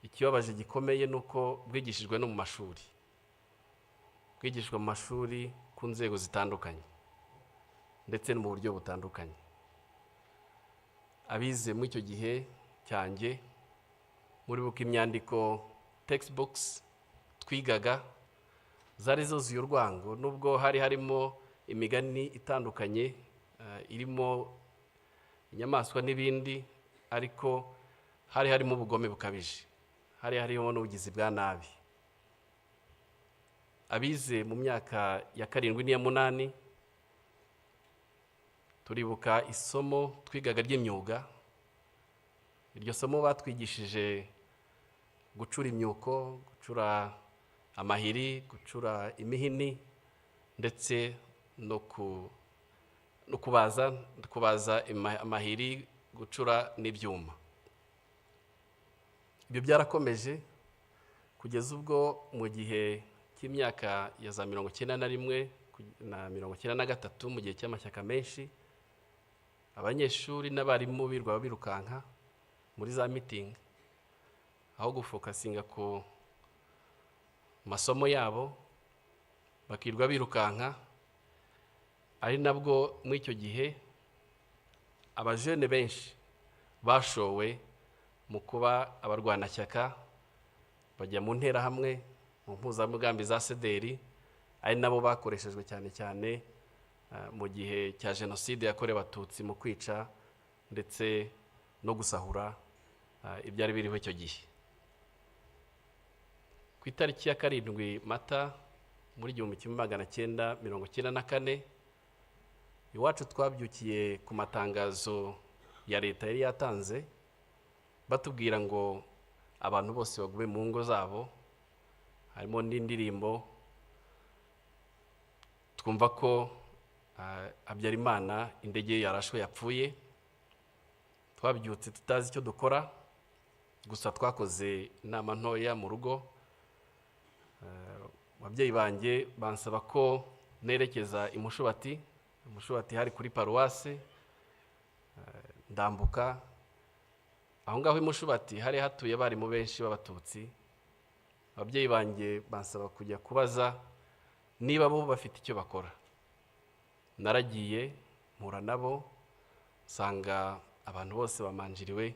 Ikibabaje gikomeye nuko bwigishijwe no mu mashuri, bwigishwa mu mashuri ku nzego zitandukanye ndetse no mu buryo butandukanye. Abize muri icyo gihe cyanjye, muri buka imyandiko textbooks twigaga zari zuzuye urwango, nubwo hari harimo imigani itandukanye, irimo inyamaswa n'ibindi, ariko hari harimo ubugome bukabije, hari harimo n'ubugizi bwa nabi. Abize mu myaka ya 7 n'iya 8 turibuka isomo twigaga ry'imyuga. Iryo somo batwigishije gucura imyuko, gucura amahiri, gucura imihini, ndetse no kubaza amahiri, gucura n'ibyuma. Ibyo byarakomeje kugeza ubwo mu gihe cy'imyaka ya za 91 na 93, mu gihe cy'amashyaka menshi, abanyeshuri n'abarimu birwa birukanka muri za meeting, aho gufokasinga ku masomo yabo bakirwa birukanka. Ari nabwo muri icyo gihe abajene benshi bashowe mu kuba abarwanashyaka, bajya mu nterahamwe, mu mpuzamugambi za sederi, ari nabo bakoreshejwe cyane cyane mu gihe cya Jenoside yakorewe Abatutsi, mu kwica ndetse no gusahura ibyari biriho icyo gihe. Ku itariki ya 7 Mata muri 1994, iwacu twabyukiye ku matangazo ya leta yari yatanze batubwira ngo abantu bose bagume mu ngo zabo. Harimo n'indirimbo twumva ko Habyarimana indege yarashwe yapfuye. Twabyutse tutazi icyo dukora, gusa twakoze inama ntoya mu rugo. Ababyeyi banjye bansaba ko nerekeza i Mushubati. Mushubati hari kuri paruwase. Ndambuka aho ngaho i Mushubati hari hatuye bari mu benshi b'Abatutsi. Ababyeyi banjye bansaba kujya kubaza niba bo bafite icyo bakora. Naragiye mpura nabo, nsanga abantu bose bamanjiriwe,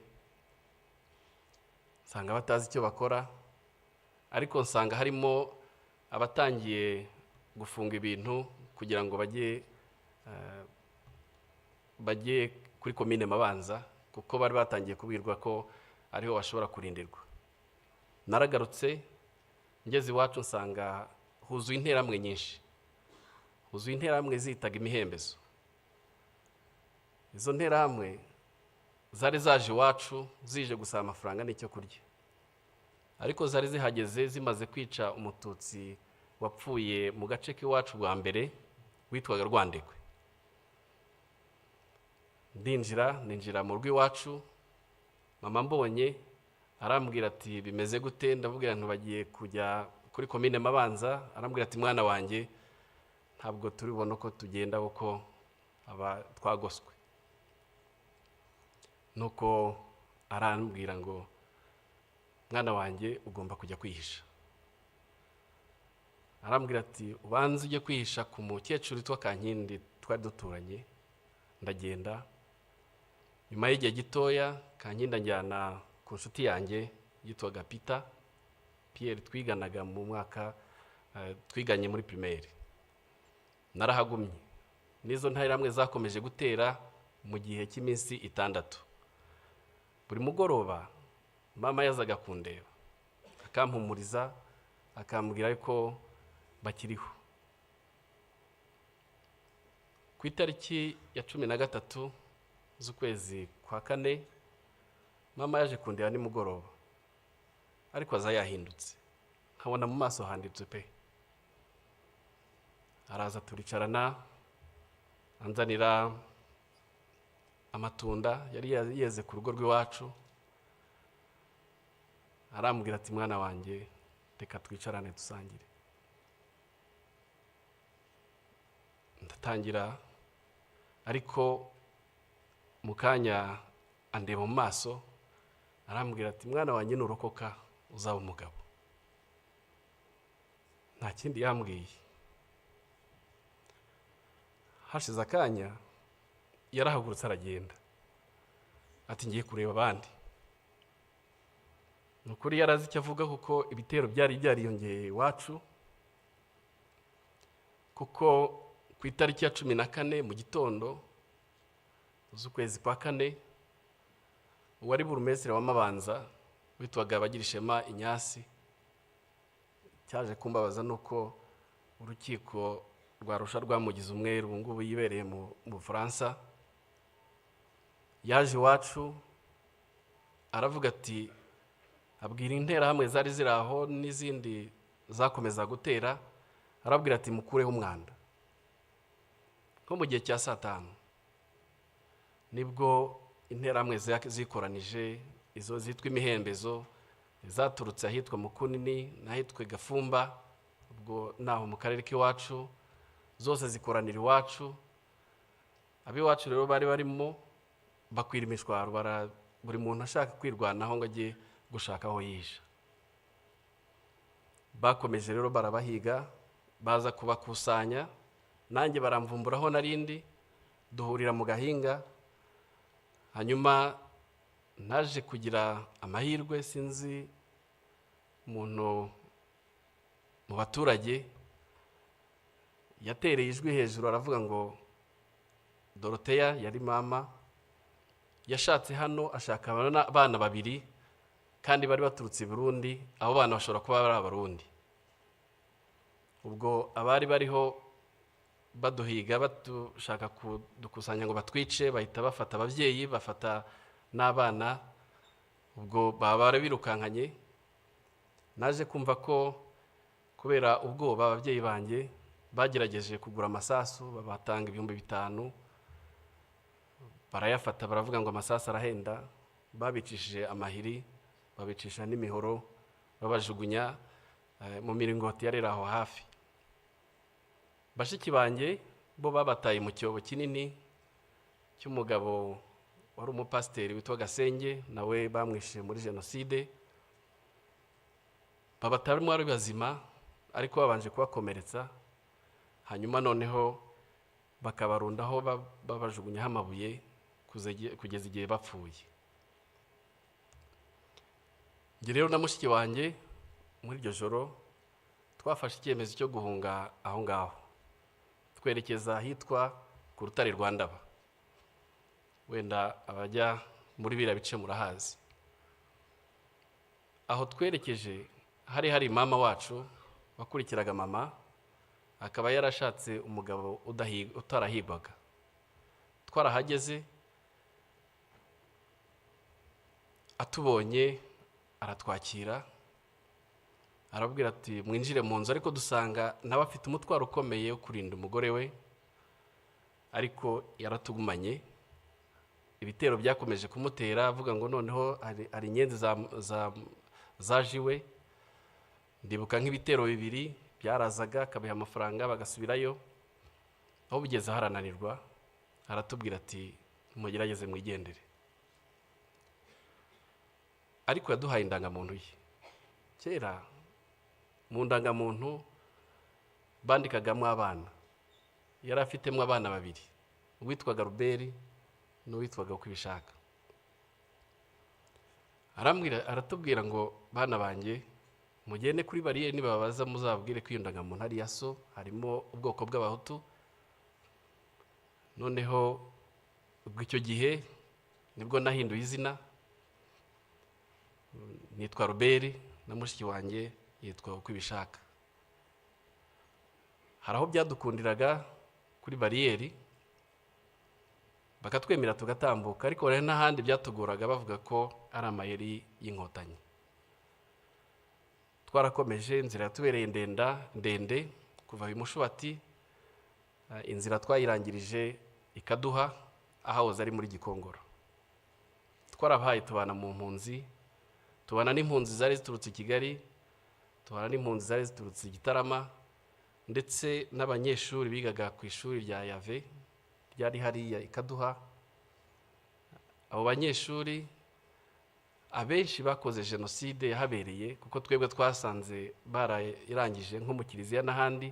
nsanga batazi icyo bakora, ariko nsanga harimo abatangiye gufunga ibintu kugira ngo bajye kuri komine Mabanza, kuko bari batangiye kubwirwa ko ariho bashobora kurindirwa. Naragarutse ngeze iwacu nsanga huzuye interamwe nyinshi, huzuye interamwe zitaga imihembezo. Izo nterahamwe zari zaje iwacu zije gusaba amafaranga n'icyo kurya, ariko zari zihageze zimaze kwica umututsi wapfuye mu gace k'iwacu bwa mbere witwaga Rwandekwe. ninjira mu rugo iwacu. Mama mbonye arambwira ati bimeze gute, ndavugira nti bagiye kujya kuri komine Mabanza. Arambwira ati mwana wanjye ntabwo turibona ko tugenda kuko aba twagoswe. Nuko arambwira ngo mwana wanjye ugomba kujya kwihisha. Arambwira ati ubanze ujye kwihisha ku mukecuru witwa Kankindi twari duturanye. Ndagenda, nyuma y'igihe gitoya Kankindi anjyana ku nshuti yanjye yitwaga Pierre, twiganaga mu mwaka twiganye muri primaire. Narahagumye, nizo ntariramwe zakomeje gutera mu gihe cy'iminsi 6. Buri mugoroba mama yazaga kundeba akampumuriza, akambwira ko bakiriho. Ku itariki ya 13 z'ukwezi kwa 4 mama yaje kundeba nimugoroba, ariko aza yahindutse, nkabona mu maso handitse pe. Araza turicarana, anzanira amatunda yari yeze ku rugo rw'iwacu. Arambwira ati mwana wanjye reka twicarane dusangire. Ndatangira, ariko mu kanya andeba mu maso, arambwira ati mwana wanjye nurokoka uzaba umugabo. Nta kindi yambwiye. Hashize akanya yarahagurutse aragenda, ati ngiye kureba abandi. Nukuri yarazi icyo avuga kuko ibitero byari byariyongeye iwacu, kuko ku itariki ya 14 mu gitondo z'ukwezi kwa 4 uwari burumestre wa Mabanza witwaga Bagirishema Inyasi cyaje kumbabaza nuko urukiko rwa Arusha rwamugize umwere ubu ngubu yibereye mu Bufaransa. Yaje iwacu aravuga ati abwira interahamwe zari ziraho n'izindi zakomeza gutera, arabwira ati mukureho umwanda. Nko mu gihe cya 5 nibwo interahamwe zikoranije, izo zitwa imihembezo zaturutse ahitwa Mukunini n'ahitwa Gafumba, ubwo naho mu karere k'iwacu, zose zikoranira iwacu. Abiwacu rero bari barimo bakwira imishwaro, buri muntu ashaka kwirwanaho ngo ajye gushaka aho yisha. Bakomeje rero barabahiga, baza kubakusanya, nanjye baramvumburaho narindi, duhurira mu gahinga. Hanyuma naje kugira amahirwe, sinzi umuntu mu baturage yatereye ijwi hejuru aravuga ngo Dorothea yari mama, yashatse hano ashaka abana 2 kandi bari baturutse i Burundi. Abo bana bashobora kuba ari abarundi. Ubwo abari bariho baduhiga batushaka kudukusanya ngo batwice, bahita bafata abavyeyi, bafata n'abana. Ubwo baba birukankanye. Naje kumva ko kubera ubwoba abavyeyi banjye bagerageje kugura amasasu, babatanga 5,000. Barayafata baravuga ngo amasasu arahenda, babicishije amahiri, babicisha n'imihoro, babajugunya mu miringoti yari aho hafi. Bashiki banjye bo babataye mu cyobo kinini cy'umugabo wari umupasiteri witwa Gasenge, nawe bamwishe muri Jenoside. Babatarimo ari bazima, ariko babanje kubakomeretsa. Hanyuma noneho bakabarundaho babajugunyaho amabuye kugeza igihe bapfuye. Nge rero na mushiki wanjye muri iryo joro twafashe icyemezo cyo guhunga aho ngaho, twerekeza ahitwa ku rutare Rwanda. Wenda abajya muri bira bice murahazi. Aho twerekeje hari mama wacu wakurikiraga mama, akaba yarashatse umugabo utarahigwaga. Twarahageze, atubonye aratwakira, arabwira ati mwinjire mu nzu, ariko dusanga nawe afite umutwaro ukomeye wo kurinda umugore we, ariko yaratugumanye. ibitero byakomeje kumutera avuga ngo noneho hari inyenzi zajiwe. Ndibuka nk'ibitero bibiri byarazaga akabiha amafaranga bagasubirayo, aho bigeze harananirwa aratubwira ati mugerageze mwigendere. Ariko yaduhaye indangamuntu ye. Kera mu ndangamuntu bandikagamo abana, yari afitemo abana babiri, uwitwaga Ruberi n'uwitwaga Kwibishaka. Aratubwira ngo bana banjye mugende kuri bariyeri nibabaza muzabwire ko iyo ndangamuntu ari ya so, harimo ubwoko bw'abahutu. Noneho ubwo icyo gihe nibwo nahinduye izina, nitwa Ruberi na mushiki wanjye yitwa Kwibishaka. Hari aho byadukundiraga kuri bariyeri bakatwemera tugatambuka, ariko hari n'ahandi byatuguraga bavuga ko ari amayeri y'inkotanyi. Twarakomeje, inzira yatubereye ndende kuva Mushubati, inzira twayirangirije ikaduha ahahoze ari muri Gikongoro. Twarabaye tubana mu mpunzi, tubana n'impunzi zari ziturutse i Kigali, tubana n'impunzi zari ziturutse i Gitarama, ndetse n'abanyeshuri bigaga ku ishuri rya Yave ryari hariya ikaduha. Abo banyeshuri abenshi bakoze Jenoside yahabereye, kuko twebwe twasanze barayirangije nko mu Kiliziya n'ahandi,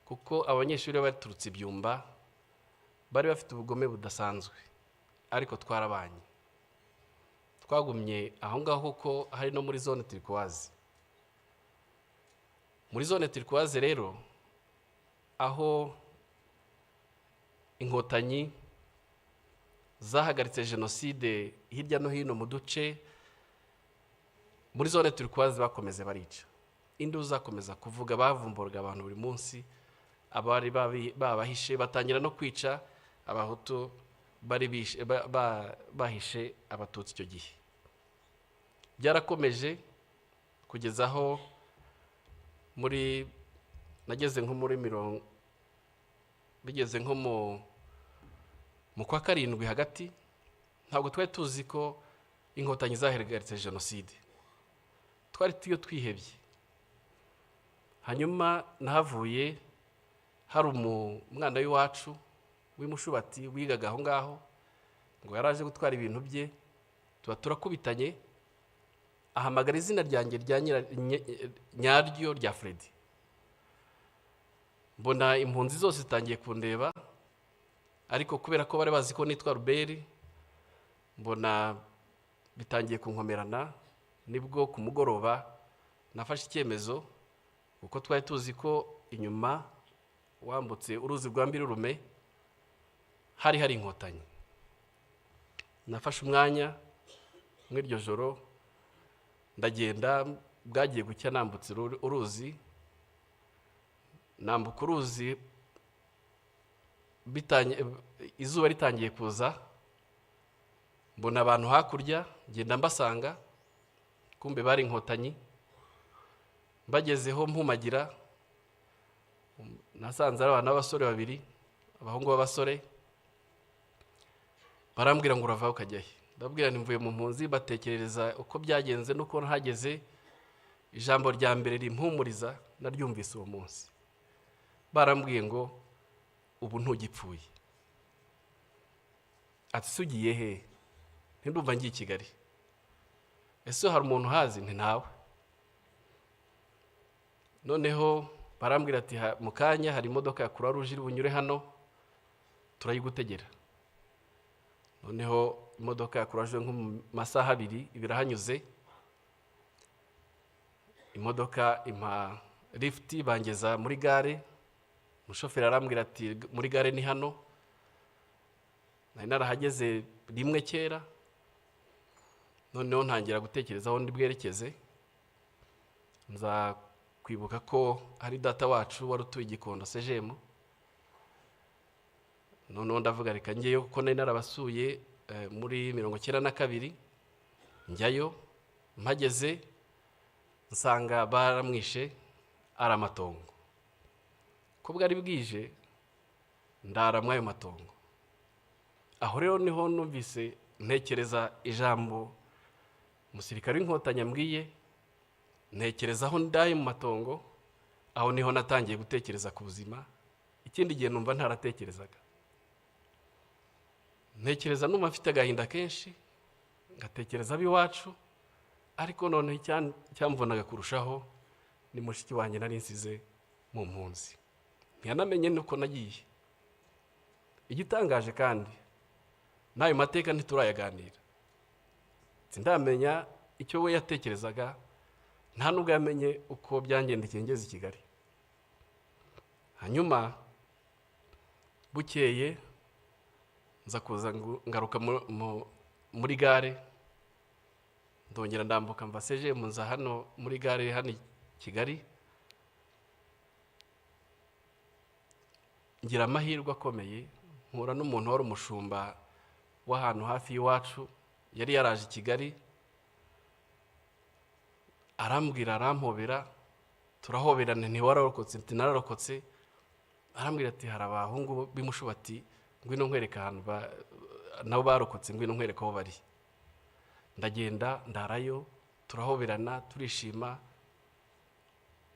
kuko abanyeshuri baturutse ibyumba bari bafite ubugome budasanzwe, ariko twarabanye. Twagumye aho ngaho kuko hari no muri zone turquoise. Muri zone turquoise rero aho inkotanyi zahagaritse Jenoside hirya no hino mu duce, muri zone turquoise bakomeze barica. Induru zakomeza kuvuga, bavumburaga abantu buri munsi, abari babahishe batangira no kwica abahutu bari bahishe abatutsi icyo gihe. Byarakomeje kugeza aho nageze nko muri bigeze nko mu kwa karindwi hagati, ntabwo twari tuzi ko inkotanyi zahagaritse Jenoside, twari twihebye. Hanyuma nahavuye hari umwana w'iwacu w'Imushubati wigaga aho ngaho, ngo yaraje gutwara ibintu bye, turakubitanye, ahamagara izina ryanjye nyaryo rya Freddy. Mbona impunzi zose zitangiye kundeba, ariko kubera ko bari bazi ko nitwa Ruberi, mbona bitangiye kunkomerana. Nibwo ku mugoroba nafashe icyemezo, kuko twari tuzi ko inyuma wambutse uruzi rwa Mbirurume hari inkotanyi. Nafashe umwanya mw'iryo joro ndagenda, bwagiye gucya nambutse uruzi, nambuka uruzi izuba ritangiye kuza, mbona abantu hakurya, ngenda mbasanga, kumbe bari inkotanyi. Mbagezeho mpumagira, nasanze ari abana b'abasore babiri, abahungu b'abasore. Barambwira ngo urava ukajya he? Ndabwira nti mvuye mu mpunzi. Batekerereza uko byagenze nuko nahageze. Ijambo rya mbere rimpumuriza naryumvise uwo munsi. Barambwiye ngo ubu ntugipfuye. Ati sugiye he? Ndumva ngiye i Kigali. Ese hari umuntu hazi? Nti ntawe. Noneho barambwira ati mu kanya hari imodoka ya Croix Rouge iri bunyure hano, turayigutegera. Noneho imodoka ya Croix Rouge nko mu masaha 2 ibirahanyuze, imodoka impa lift bangeza muri gare. Umushoferi arambwira ati muri gare ni hano. Nari narahageze rimwe kera. Noneho ntangira gutekereza aho ndi bwerekeze. Nza kwibuka ko hari data wacu wari utuye Gikondo Sejemu. Noneho ndavuga reka ngeyo kuko nari narabasuye muri 92 njyayo. Mpageze nsanga baramwishe ari amatongo. Ko bwari bwije ndara mwayo matongo. aho rero niho numvise ntekereza ijambo umusirikare w'inkotanyi ambwiye, ntekereza aho ndaye mu matongo, aho niho natangiye gutekereza ku buzima. Ikindi gihe numva ntaratekerezaga, ntekereza numva mfite agahinda kenshi, ngatekereza ab'iwacu, ariko none icyamvunaga kurushaho ni mushiki wanjye nari nsize mu mpunzi. Ntiyanamenye nuko nagiye. Igitangaje kandi n'ayo mateka ntiturayaganira, sindamenya icyo we yatekerezaga, nta nubwo yamenye uko byangendekeye ngeze i Kigali. Hanyuma bukeye nza kuza ngaruka muri gare, ndongera ndambuka mva seje munza hano muri gare hano i Kigali. Ngira amahirwe akomeye, mpura n'umuntu wari umushumba w'ahantu hafi y'iwacu, yari yaraje i Kigali, arambwira, arampobera, turahoberana, ntiwararokotse, nti nararokotse. Arambwira ati hari abahungu b'imushubati, ngwino nkwereka ahantu nabo barokotse, ngwino nkwereka aho bari. Ndagenda ndarayo, turahoberana, turishima.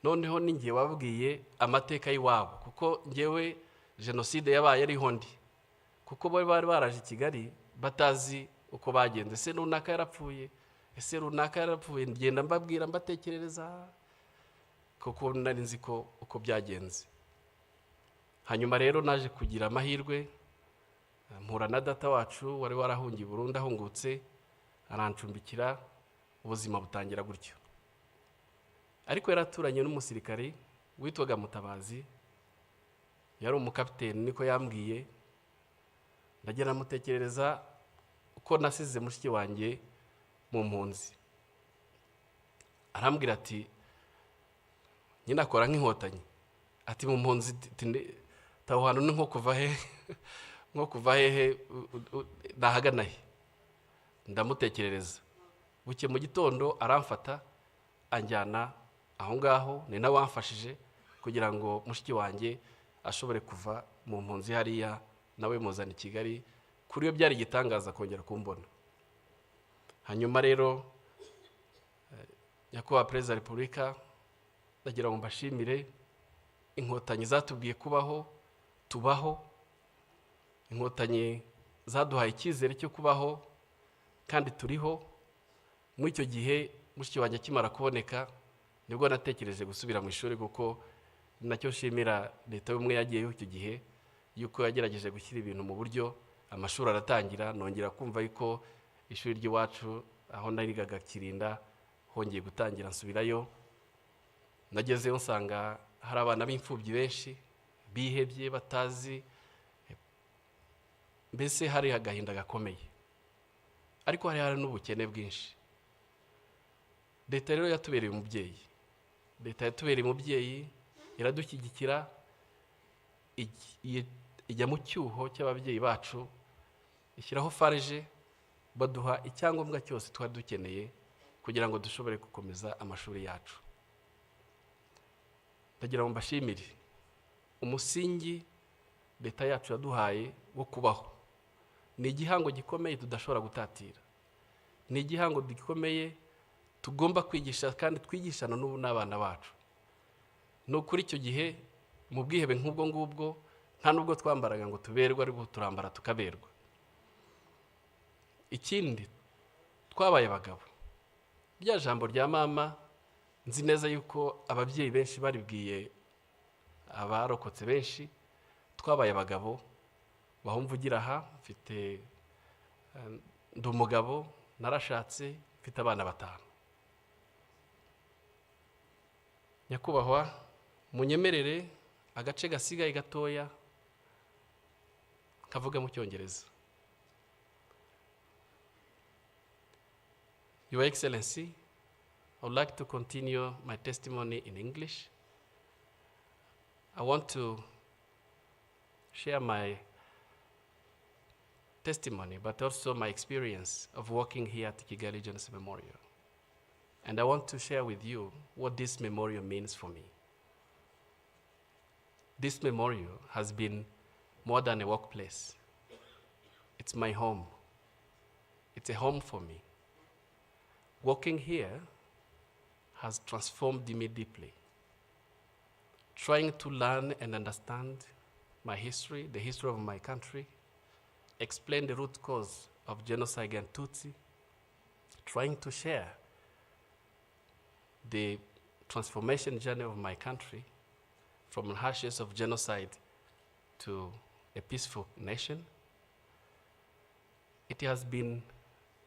Noneho ningiye wabwiye amateka y'iwabo, kuko ngewe Jenoside yabaye ariho ndi, kuko bari baraje i Kigali batazi uko bagenze. Ese runaka yarapfuye, ese runaka yarapfuye, ngenda mbabwira, mbatekerereza, kuko nari nzi ko uko byagenze. Hanyuma rero naje kugira amahirwe, mpura na data wacu wari warahungiye Burundi, ahungutse arancumbikira, ubuzima butangira gutyo. Ariko yaraturanye n'umusirikare witwaga Mutabazi, yari umukapiteni, niko yambwiye. Ndagera mutekerereza uko nasize mushiki wanjye mu mpunzi. Arambwira ati nyina akora nk'inkotanyi, ati mu mpunzi tawuhano ni nko kuva hehe nahagana he. Ndamutekerereza. Buke mu gitondo aramfata anjyana aho ngaho, ni nawe wamfashije kugira ngo mushiki wanjye ashobore kuva mu mpunzi hariya, nawe muzana i Kigali. Kuri yo byari igitangaza kongera kumbona. Hanyuma rero nyakubahwa Perezida wa Repubulika, ndagira ngo mbashimire. Inkotanyi zatubwiye kubaho, tubaho. Inkotanyi zaduhaye icyizere cyo kubaho, kandi turiho. Muri icyo gihe mushiki wanjye akimara kuboneka, nibwo natekereje gusubira mu ishuri, kuko nacyo nshimira leta y'ubumwe yagiyeho icyo gihe, yuko yagerageje gushyira ibintu mu buryo. Amashuri aratangira, nongera kumva yuko ishuri ry'iwacu aho narigaga Kirinda hongeye gutangira, nsubirayo. Nagezeyo nsanga hari abana b'imfubyi benshi bihebye, batazi, mbese hari agahinda gakomeye, ariko hari n'ubukene bwinshi. Leta rero yatubereye umubyeyi. Leta yatubereye umubyeyi, iradushyigikira, ijya mu cyuho cy'ababyeyi bacu, ishyiraho farije, baduha icyangombwa cyose twari dukeneye kugira ngo dushobore gukomeza amashuri yacu. Ndagira ngo mbashimire umusingi leta yacu yaduhaye wo kubaho. Ni igihango gikomeye tudashobora gutatira, ni igihango gikomeye tugomba kwigisha, kandi twigishana n'ubu n'abana bacu. No kuri icyo gihe mu bwihebe nk'ubwo ngubwo, nta nubwo twambaraga ngo tuberwe, ariko turambara tukaberwa. Ikindi, twabaye abagabo. Rya jambo rya mama, nzi neza yuko ababyeyi benshi baribwiye abarokotse benshi. Twabaye abagabo. Bahumvugira aha, mfite ndi umugabo, narashatse, mfite abana 5. Nyakubahwa, munyemerere agace gasigaye gatoya kavuga mu Cyongereza. Your Excellency, I would like to continue my testimony in English. I want to share my testimony, but also my experience of working here at Kigali Genocide Memorial. And I want to share with you what this memorial means for me. This memorial has been more than a workplace. It's my home. It's a home for me. Walking here has transformed me deeply. Trying to learn and understand my history, the history of my country, explain the root cause of genocide against Tutsi, trying to share the transformation journey of my country from the ashes of genocide to a peaceful nation. It has been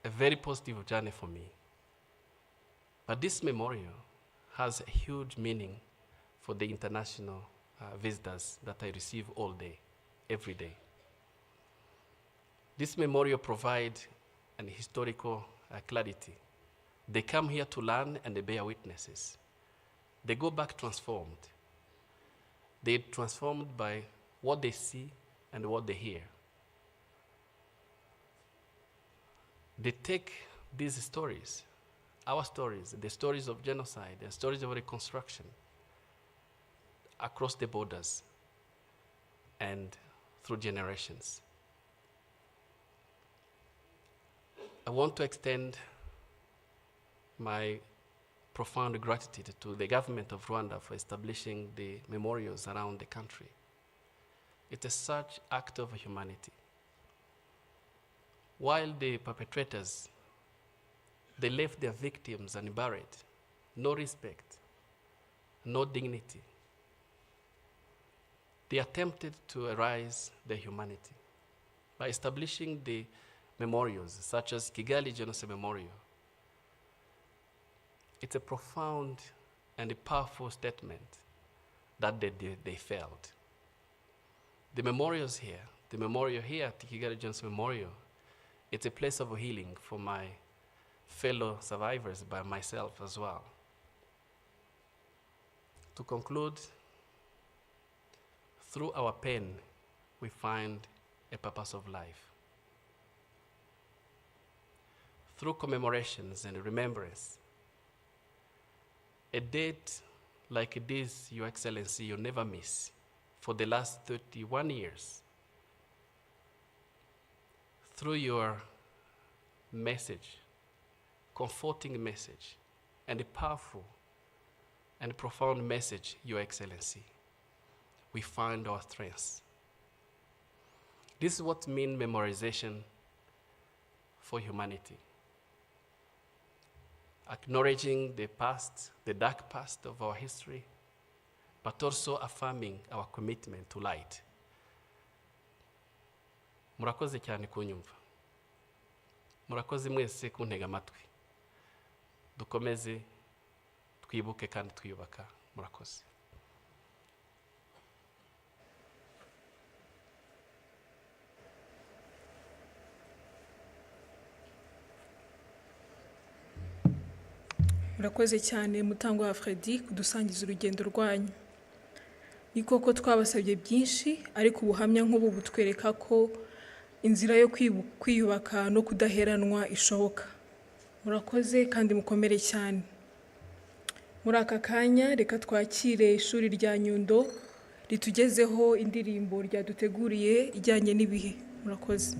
a very positive journey for me. But this memorial has a huge meaning for the international visitors that I receive all day, every day. This memorial provides an historical clarity. They come here to learn and they bear witnesses. They go back transformed. They're transformed by what they see and what they hear. They take these stories, our stories, the stories of genocide, the stories of reconstruction, across the borders and through generations. I want to extend my profound gratitude to the government of Rwanda for establishing the memorials around the country. It is such act of humanity. While the perpetrators, they left their victims unburied, no respect, no dignity. They attempted to erase their humanity by establishing the memorials, such as Kigali Genocide Memorial. It's a profound and a powerful statement that they failed. The memorials here, the memorial here at Kigali Genocide Memorial, it's a place of healing for my fellow survivors, by myself as well. To conclude, through our pain, we find a purpose of life. Through commemorations and remembrance, a date like this, Your Excellency, you'll never miss for the last 31 years. Through your message, comforting message, and a powerful and profound message, Your Excellency, we find our strengths. This is what means memorization for humanity. Acknowledging the past, the dark past of our history, but also affirming our commitment to light. Murakoze cyane kunyumva. Murakoze mwese kuntega amatwi. Dukomeze twibuke kandi twiyubaka. Murakoze. Murakoze cyane Mutangwa Freddy kudusangiza urugendo rwanyu. Ni koko twabasabye byinshi, ariko ubuhamya nk'ubu butwereka ko inzira yo kwiyubaka no kudaheranwa ishoboka. Murakoze kandi mukomere cyane. Muri aka kanya reka twakire ishuri rya Nyundo ritugezeho indirimbo ryaduteguriye ijyanye n'ibihe. Murakoze.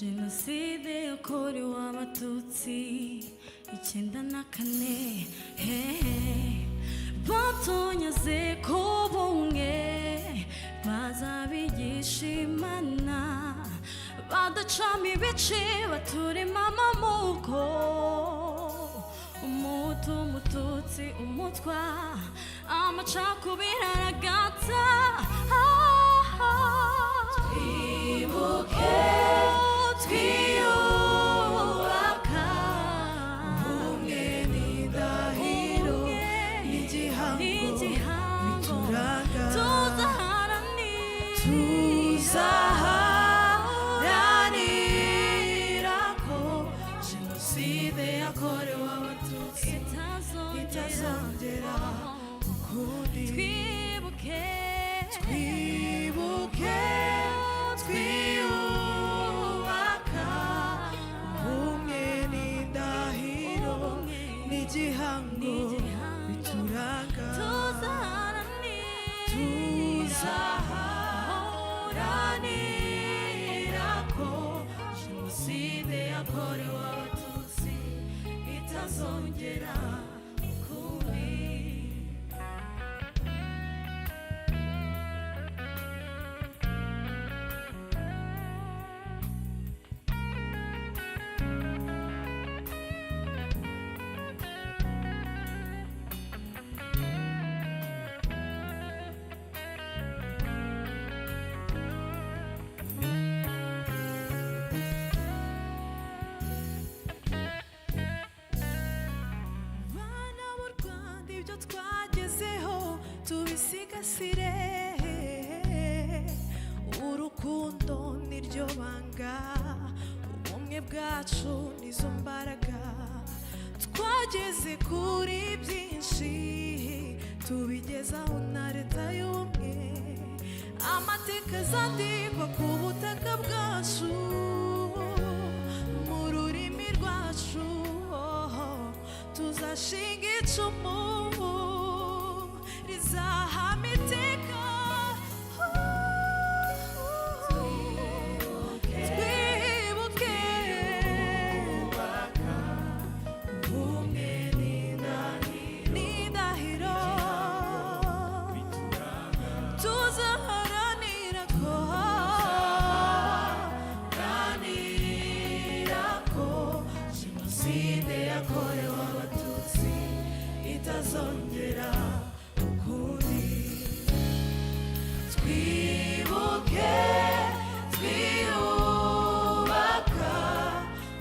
Jenoside yakorewe Abatutsi 1994 batonyaze ko bumwe bazabigisha Imana badacamo ibice baturema amamuko umutu umututsi umutwa amacakubiri aragata twibuke twiyubaka umwe n'indahiro n'igihango bituranga tuzaharanira ko jenoside yakorewe abatutsi itazongera ukundi. Bana b'u Rwanda, ibyo twagezeho tubisigasire, urukundo niryo banga, ubumwe bwacu nizo mbaraga, twageze kuri byinshi tubigezaho na leta y'ubumwe, amateka azandikwa ku butaka bwacu mu rurimi rwacu, tuzashinga icumu rizahama iteka. Twibuke ubumwe n'indahiro, tuzaharanira ko jenoside yakorewe abatutsi itazongera ukundi. Twibuke twiyubaka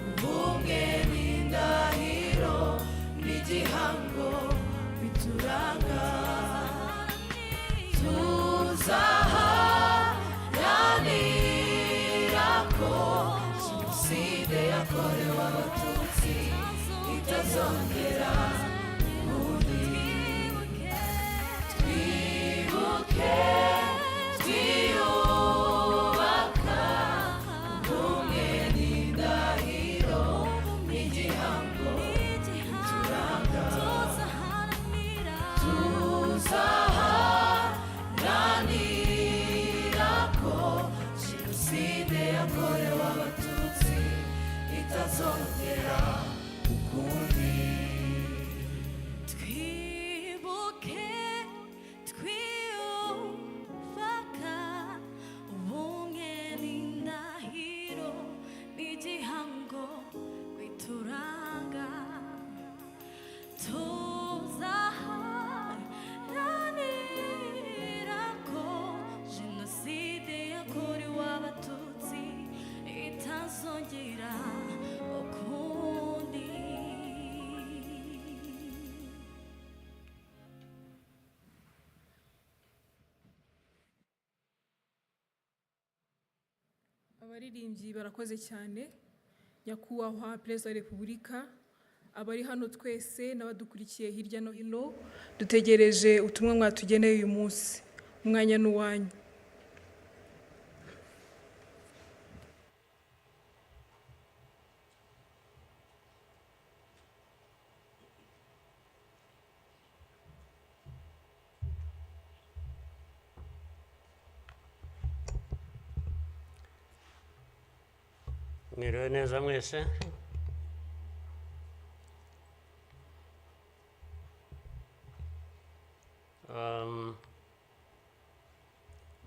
ubumwe n'indahiro n'igihango bituranga, tuzaharanira ko jenoside yakorewe abatutsi itazongera ukundi. Twibuke twiyubaka ubumwe n'indahiro n'igihango bituranga, tuzaharanira ko jenoside yakorewe abatutsi itazongera ukundi. Twibuke twiyubaka ubumwe n'indahiro n'igihango bituranga, tuzaharanira ko jenoside yakorewe abatutsi itazongera ukundi. Abaririmbyi barakoze cyane. Nyakubahwa Perezida wa Repubulika, abari hano twese n'abadukurikiye hirya no hino, dutegereje ubutumwa mwatugeneye uyu munsi. Umwanya ni uwanyu. Mwiriwe neza mwese.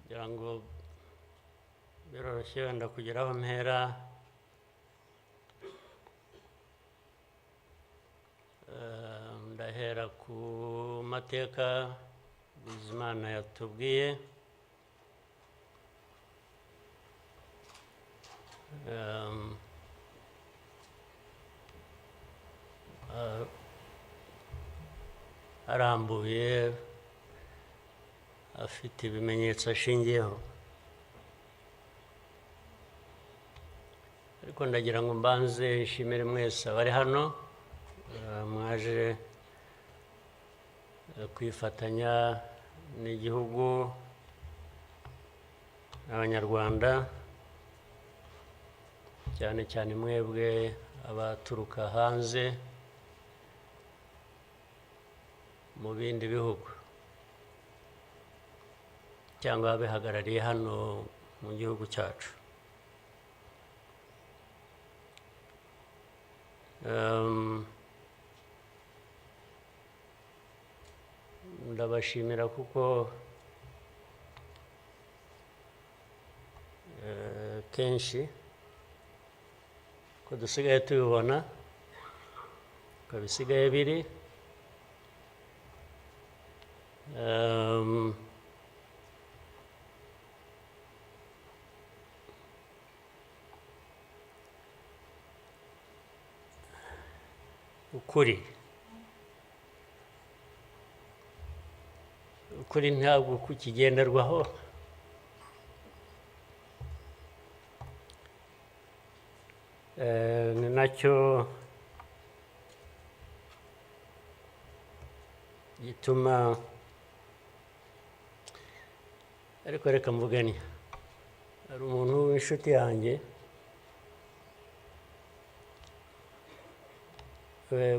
Ngira ngo biroroshye wenda kugira aho mpera. Ndahera ku mateka Bizimana yatubwiye. Arambuye afite ibimenyetso ashingiyeho, ariko ndagira ngo mbanze nshimire mwese abari hano mwaje kwifatanya n'igihugu n'abanyarwanda, cyane cyane mwebwe abaturuka hanze mu bindi bihugu cyangwa abihagarariye hano mu gihugu cyacu. Ndabashimira kuko kenshi ko dusigaye tubibona ko bisigaye biri ukuri ntabwo kukigenderwaho, ni nacyo gituma, ariko reka mvugane, hari umuntu w'inshuti yanjye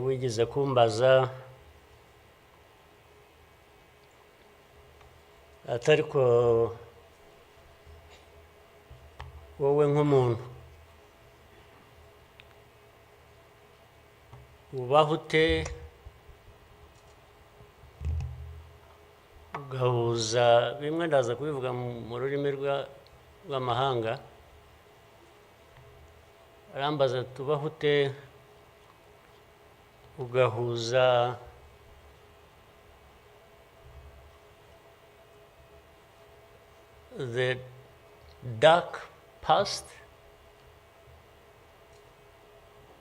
wigeze kumbaza ati ariko wowe nk'umuntu ubaho ute ugahuza bimwe, ndaza kubivuga mu rurimi rw'amahanga, arambaza tubaho ute ugahuza the dark past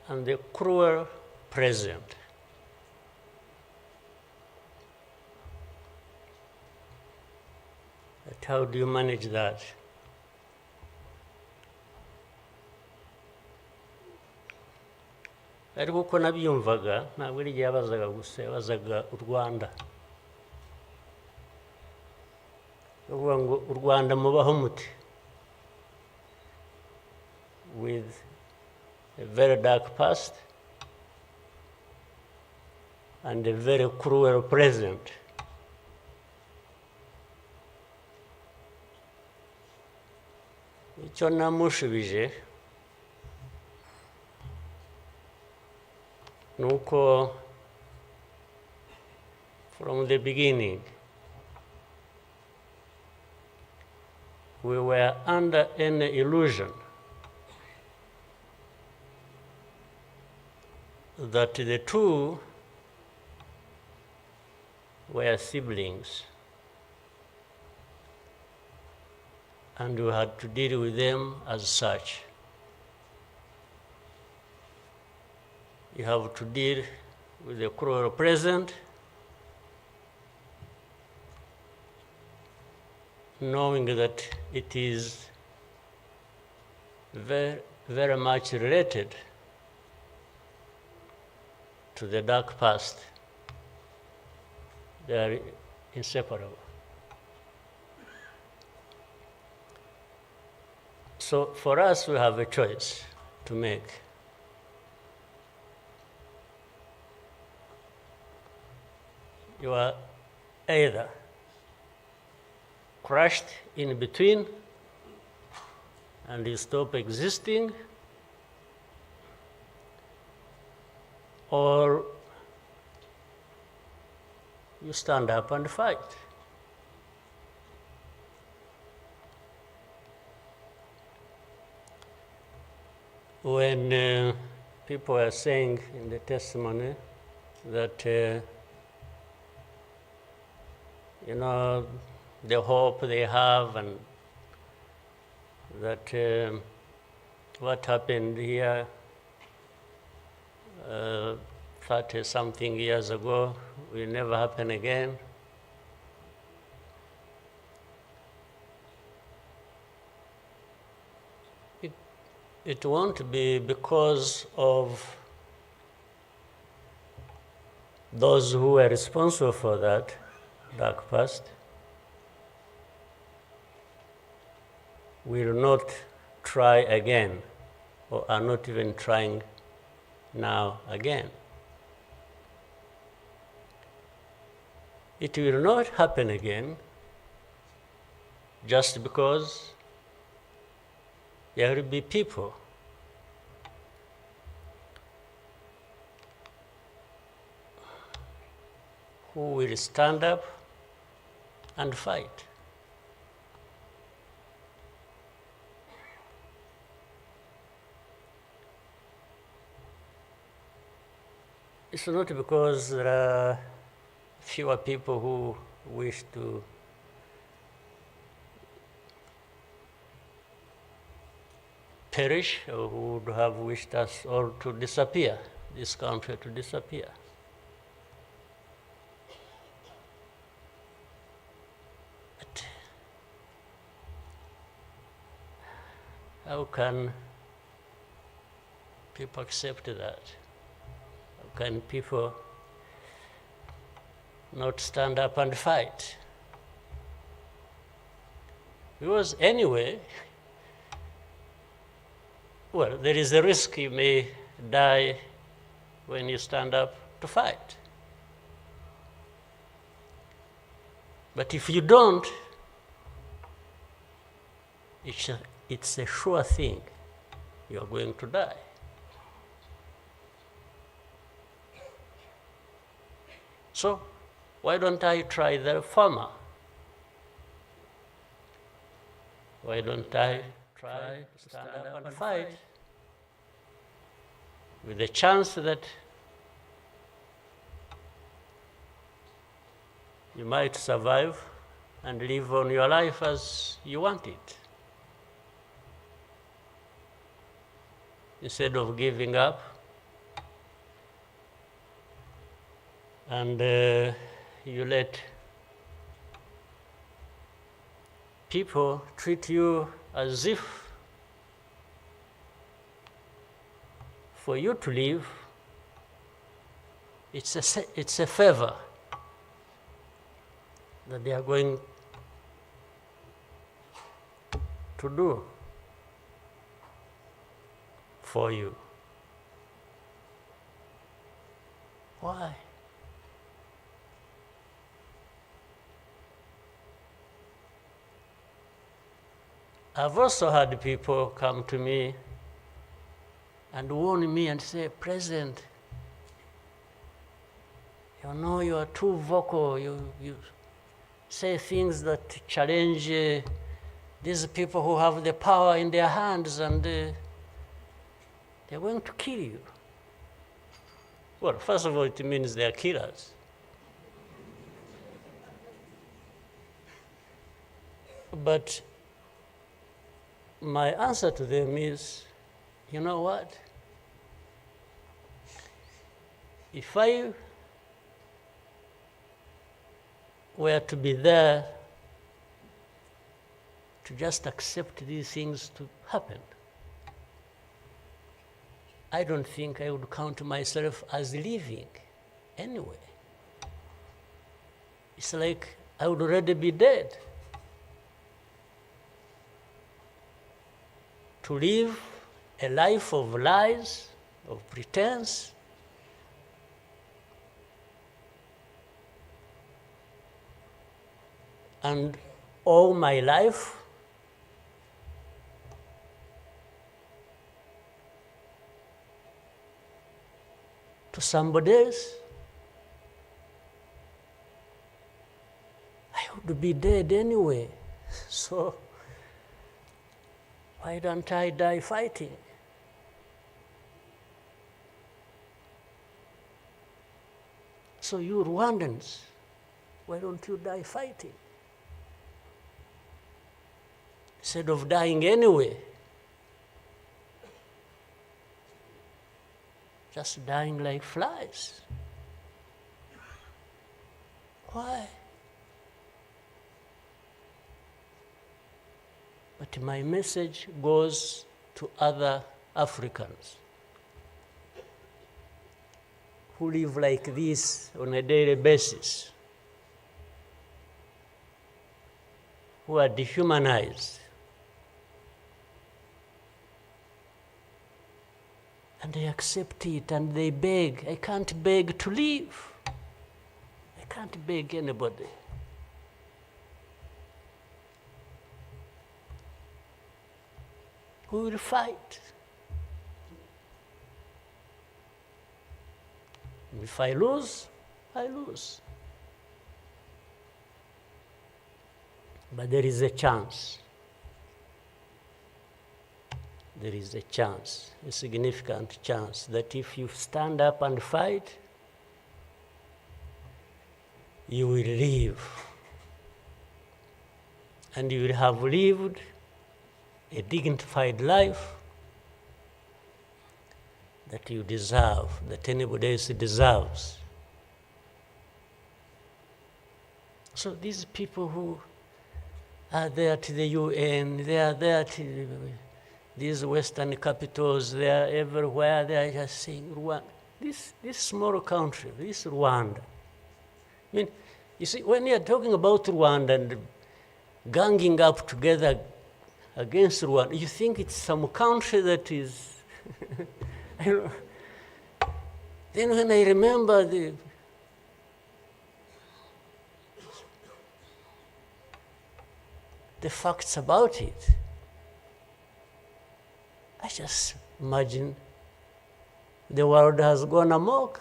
and the cruel present. But how do you manage that? Ariko uko nabyumvaga ntabwo ari igihe yabazaga gusa, yabazaga u Rwanda. Uvuga ngo u Rwanda mubaho muti, with a very dark past and a very cruel present. Icyo namushubije nuko from the beginning we were under an illusion that the two were siblings and we had to deal with them as such. You have to deal with the cruel present, knowing that it is very, very much related to the dark past. They are inseparable. So for us, we have a choice to make. You are either crushed in between and you stop existing, or you stand up and fight. When people are saying in the testimony that the hope they have, and that what happened here 30-something years ago will never happen again. It won't be because of those who were responsible for that dark past. Will not try again, or are not even trying now again. it will not happen again just because there will be people who will stand up and fight. It's not because there are fewer people who wish to perish or who would have wished us all to disappear, this country to disappear. But how can people accept that? How can people not stand up and fight? Because anyway, well, there is a risk you may die when you stand up to fight. But if you don't, it's a sure thing you are going to die. So why don't I try the former? Why don't I try to stand up and fight with the chance that you might survive and live on your life as you want it, instead of giving up and you let people treat you as if for you to live, it's a favor that they are going to do for you. Why? I've also had people come to me and warn me and say, President, you know you are too vocal, you say things that challenge these people who have the power in their hands and they're going to kill you. Well, first of all, it means they're killers. But my answer to them is, you know what? If I were to be there to just accept these things to happen, I don't think I would count myself as living anyway. It's like I would already be dead. To live a life of lies, of pretense, and all my life to somebody else, I would be dead anyway. So why don't I die fighting? So you Rwandans, why don't you die fighting? Instead of dying anyway, just dying like flies. Why? But my message goes to other Africans who live like this on a daily basis, who are dehumanized. And they accept it and they beg. I can't beg to live. I can't beg anybody. We will fight. If I lose, I lose. But there is a chance. There is a chance, a significant chance, that if you stand up and fight, you will live. And you will have lived a dignified life that you deserve, that anybody else deserves. So these people who are there to the UN, they are there to these Western capitals, they are everywhere, they are just saying, Rwanda, this small country, this Rwanda. I mean, you see, when you're talking about Rwanda and ganging up together against Rwanda, you think it's some country that is, I don't know. Then when I remember the facts about it, I just imagine the world has gone amok.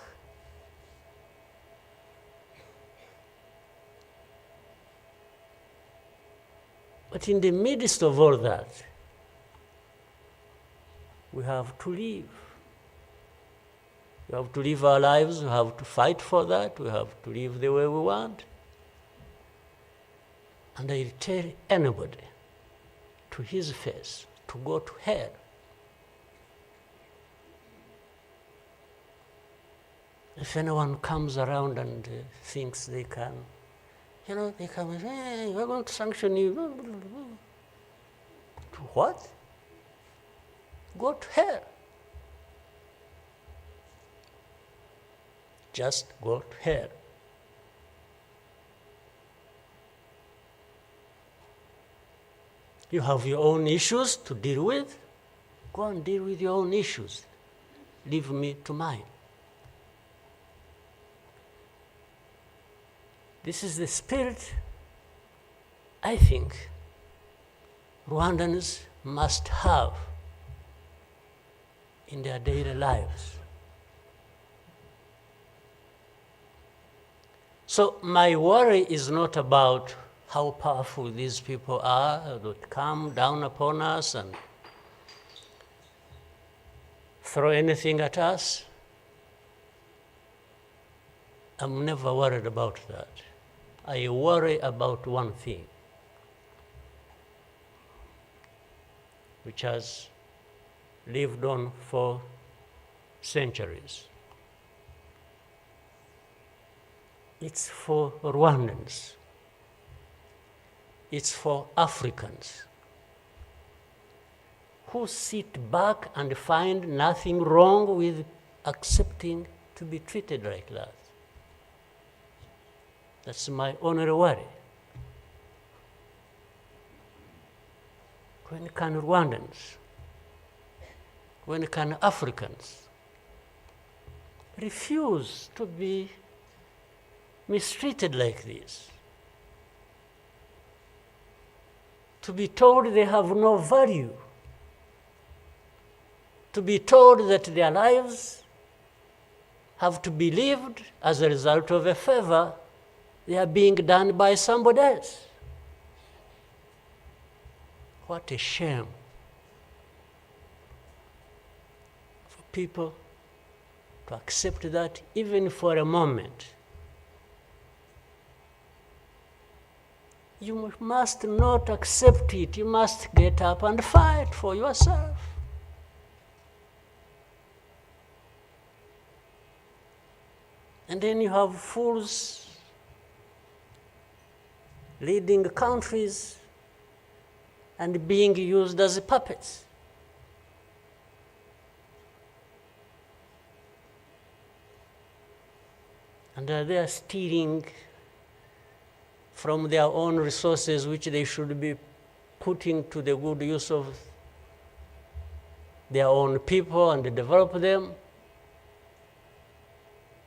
But in the midst of all that, we have to live. We have to live our lives, we have to fight for that, we have to live the way we want. And I tell anybody to his face to go to hell. If anyone comes around and thinks they can, they come and say, hey, we're going to sanction you. To what? Go to hell. Just go to hell. You have your own issues to deal with. Go and deal with your own issues. Leave me to mine. This is the spirit, I think, Rwandans must have in their daily lives. So my worry is not about how powerful these people are that come down upon us and throw anything at us. I'm never worried about that. I worry about one thing, which has lived on for centuries. It's for Rwandans. It's for Africans who sit back and find nothing wrong with accepting to be treated like that. That's my only worry. When can Rwandans, when can Africans refuse to be mistreated like this? To be told they have no value, to be told that their lives have to be lived as a result of a favor they are being done by somebody else. What a shame for people to accept that even for a moment. You must not accept it. You must get up and fight for yourself. And then you have fools leading countries and being used as puppets. And they are stealing from their own resources, which they should be putting to the good use of their own people and develop them.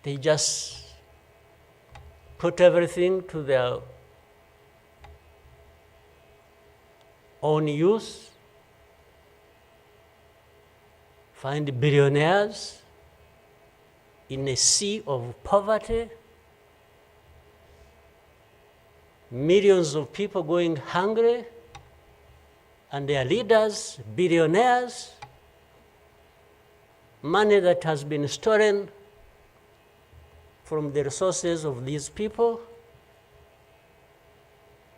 They just put everything to their own use, find billionaires in a sea of poverty, millions of people going hungry, and their leaders, billionaires, money that has been stolen from the resources of these people,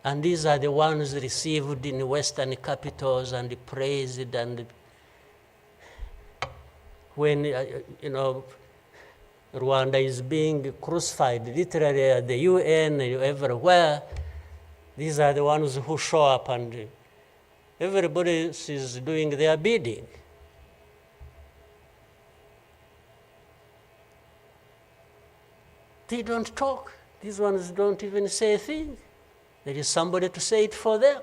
and these are the ones received in Western capitals and praised, and when, Rwanda is being crucified literally at the UN, everywhere, these are the ones who show up and everybody is doing their bidding. They don't talk. These ones don't even say a thing. There is somebody to say it for them.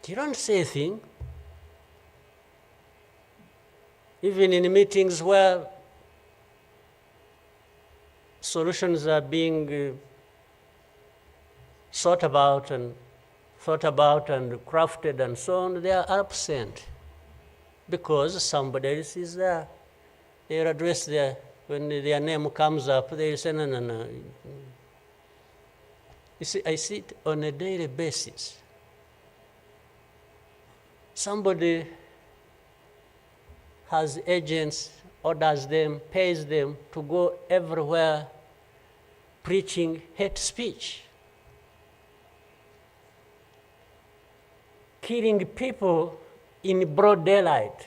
You don't say a thing. Even in meetings where solutions are being thought about and crafted and so on, they are absent because somebody else is there. They are addressed there. When their name comes up, they say, no. You see, I see it on a daily basis. Somebody has agents, orders them, pays them to go everywhere preaching hate speech, killing people in broad daylight,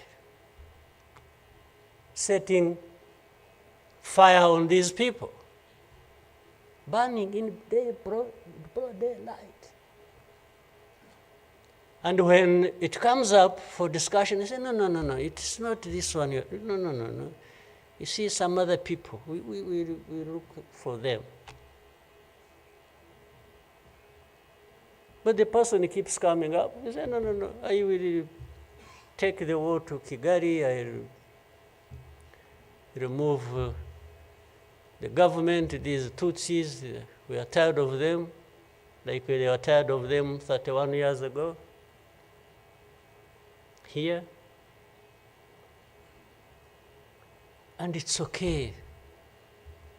setting fire on these people, burning in broad daylight. And when it comes up for discussion, they say, no, it's not this one. No. You see some other people, we look for them. But the person keeps coming up. He says, no, I will take the war to Kigali, I remove the government, these Tutsis, we are tired of them, like they were tired of them 31 years ago. Here. And it's okay.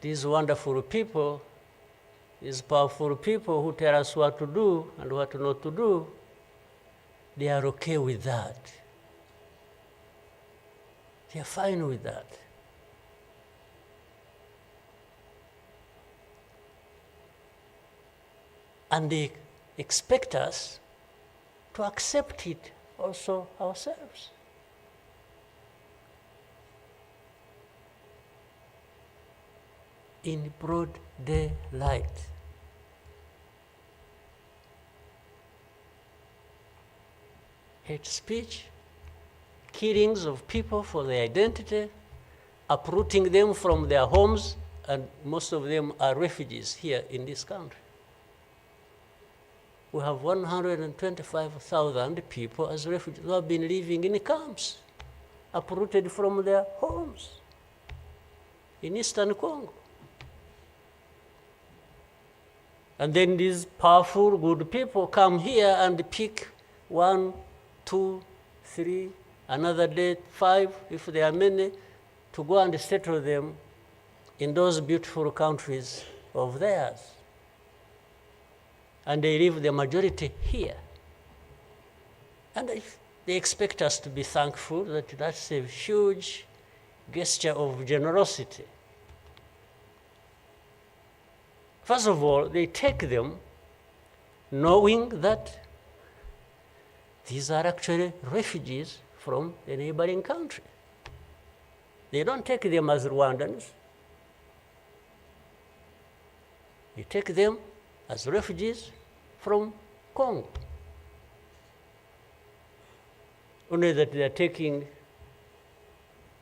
These wonderful people, these powerful people who tell us what to do and what not to do, they are okay with that. They are fine with that. And they expect us to accept it also ourselves. In broad daylight. Hate speech, killings of people for their identity, uprooting them from their homes, and most of them are refugees here in this country. We have 125,000 people as refugees who have been living in camps, uprooted from their homes in Eastern Congo. And then these powerful, good people come here and pick 1, 2, 3, another day 5, if there are many, to go and settle them in those beautiful countries of theirs. And they leave the majority here. And they expect us to be thankful that that's a huge gesture of generosity. First of all, they take them knowing that these are actually refugees from the neighboring country. They don't take them as Rwandans. They take them as refugees from Congo. Only that they are taking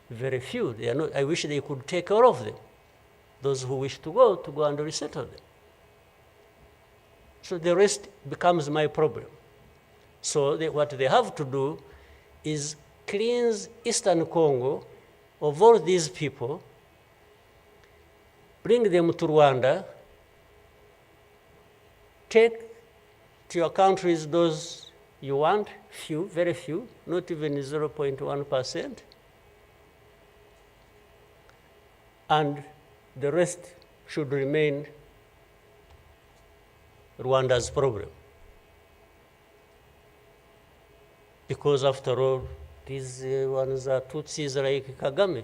very few. They are not, I wish they could take all of them. Those who wish to go and resettle them. So the rest becomes my problem. So what they have to do is cleanse Eastern Congo of all these people, bring them to Rwanda, take to your countries those you want, few, very few, not even 0.1%, and the rest should remain Rwanda's problem. Because after all, these ones are Tutsis like Kagame.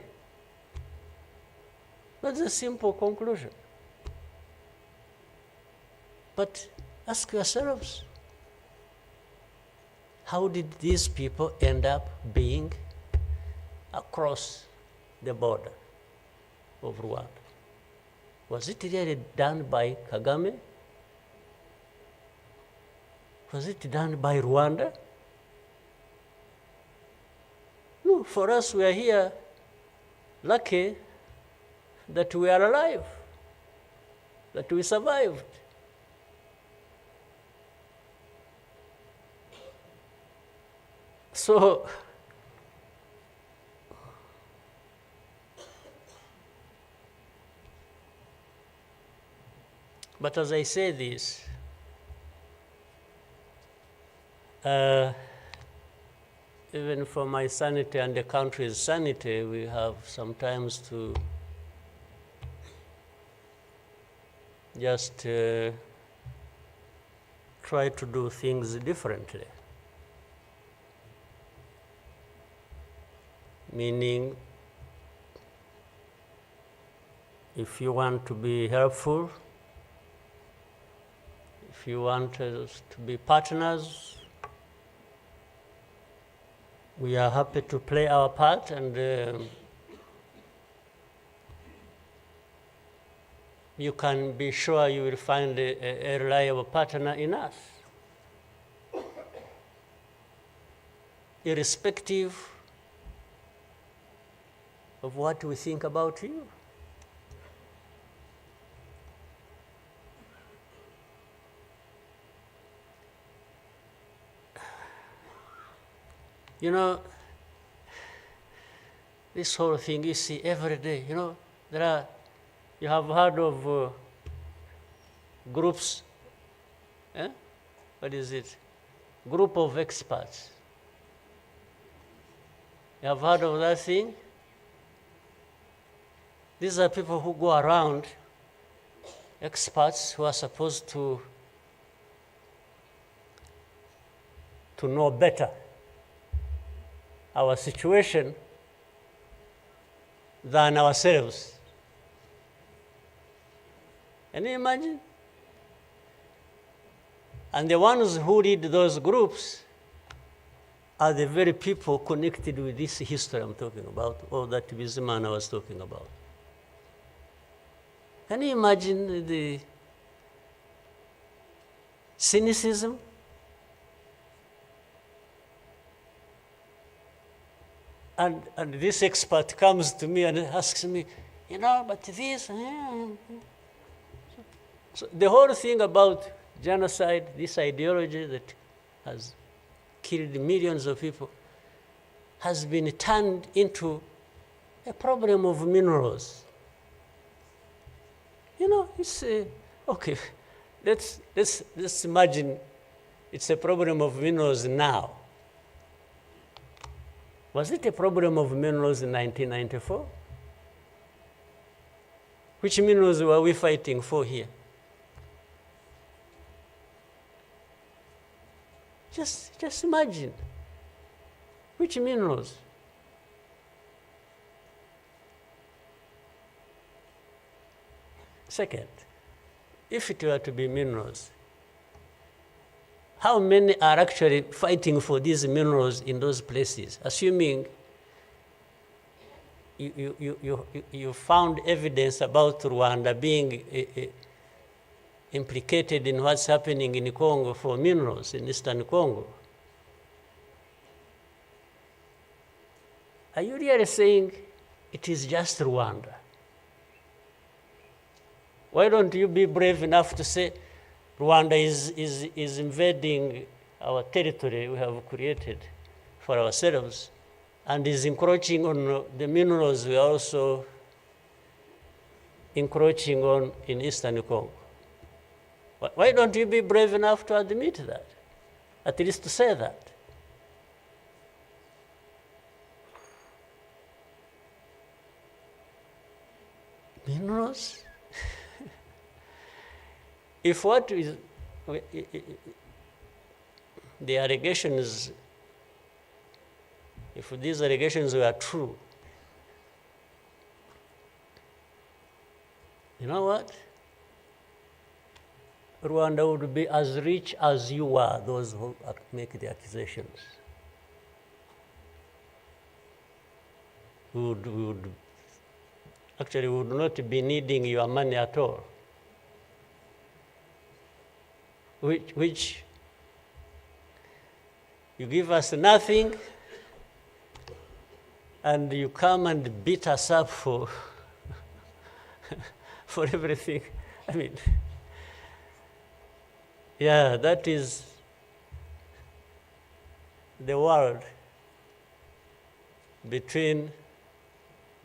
That's a simple conclusion. But ask yourselves, how did these people end up being across the border of Rwanda? Was it really done by Kagame? Was it done by Rwanda? No, for us, we are here lucky that we are alive, that we survived. So, but as I say this, even for my sanity and the country's sanity, we have sometimes to just try to do things differently. Meaning, if you want to be helpful, if you want us to be partners, we are happy to play our part, and you can be sure you will find a reliable partner in us, irrespective of what we think about you. You know, this whole thing you see every day, you know, you have heard of groups, what is it? Group of experts. You have heard of that thing? These are people who go around, experts who are supposed to know better our situation than ourselves. Can you imagine? And the ones who lead those groups are the very people connected with this history I'm talking about, or that Bizimana was talking about. Can you imagine the cynicism? And this expert comes to me and asks me, you know, but this. So the whole thing about genocide, this ideology that has killed millions of people, has been turned into a problem of minerals. You know, it's okay. Let's imagine it's a problem of minerals now. Was it a problem of minerals in 1994? Which minerals were we fighting for here? Just imagine. Which minerals? Second, if it were to be minerals, how many are actually fighting for these minerals in those places, assuming you found evidence about Rwanda being implicated in what's happening in Congo for minerals in Eastern Congo? Are you really saying it is just Rwanda? Why don't you be brave enough to say Rwanda is invading our territory we have created for ourselves, and is encroaching on the minerals we are also encroaching on in Eastern Congo. Why don't you be brave enough to admit that? At least to say that. Minerals? If what is the allegations, if these allegations were true, you know what? Rwanda would be as rich as you are, those who make the accusations. We would not be needing your money at all. Which you give us nothing, and you come and beat us up for for everything. I mean, yeah, that is the world between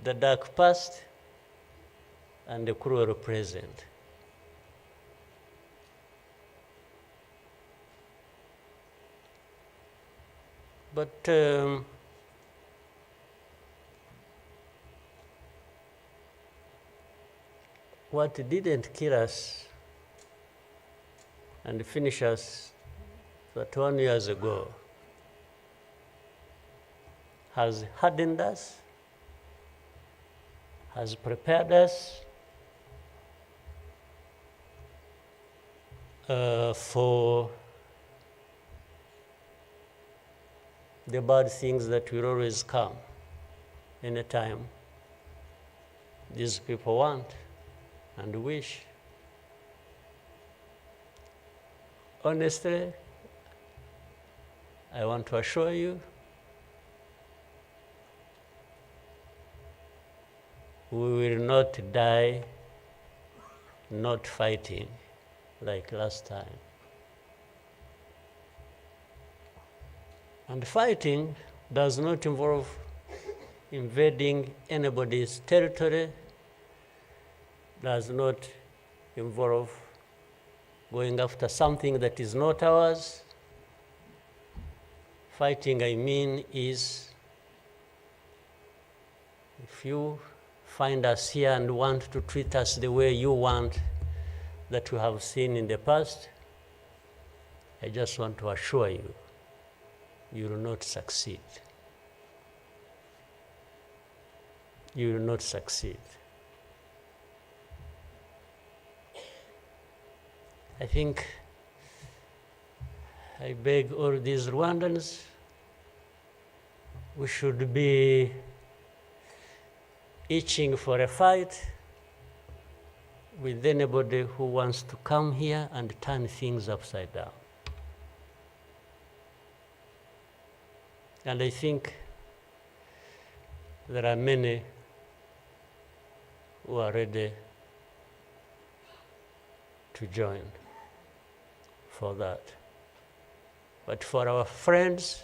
the dark past and the cruel present. But what didn't kill us and finish us 21 years ago has hardened us, has prepared us for the bad things that will always come anytime these people want and wish. Honestly, I want to assure you, we will not die not fighting like last time. And fighting does not involve invading anybody's territory, does not involve going after something that is not ours. Fighting, I mean, is if you find us here and want to treat us the way you want that we have seen in the past, I just want to assure you, you will not succeed. You will not succeed. I think I beg all these Rwandans, we should be itching for a fight with anybody who wants to come here and turn things upside down. And I think there are many who are ready to join for that. But for our friends,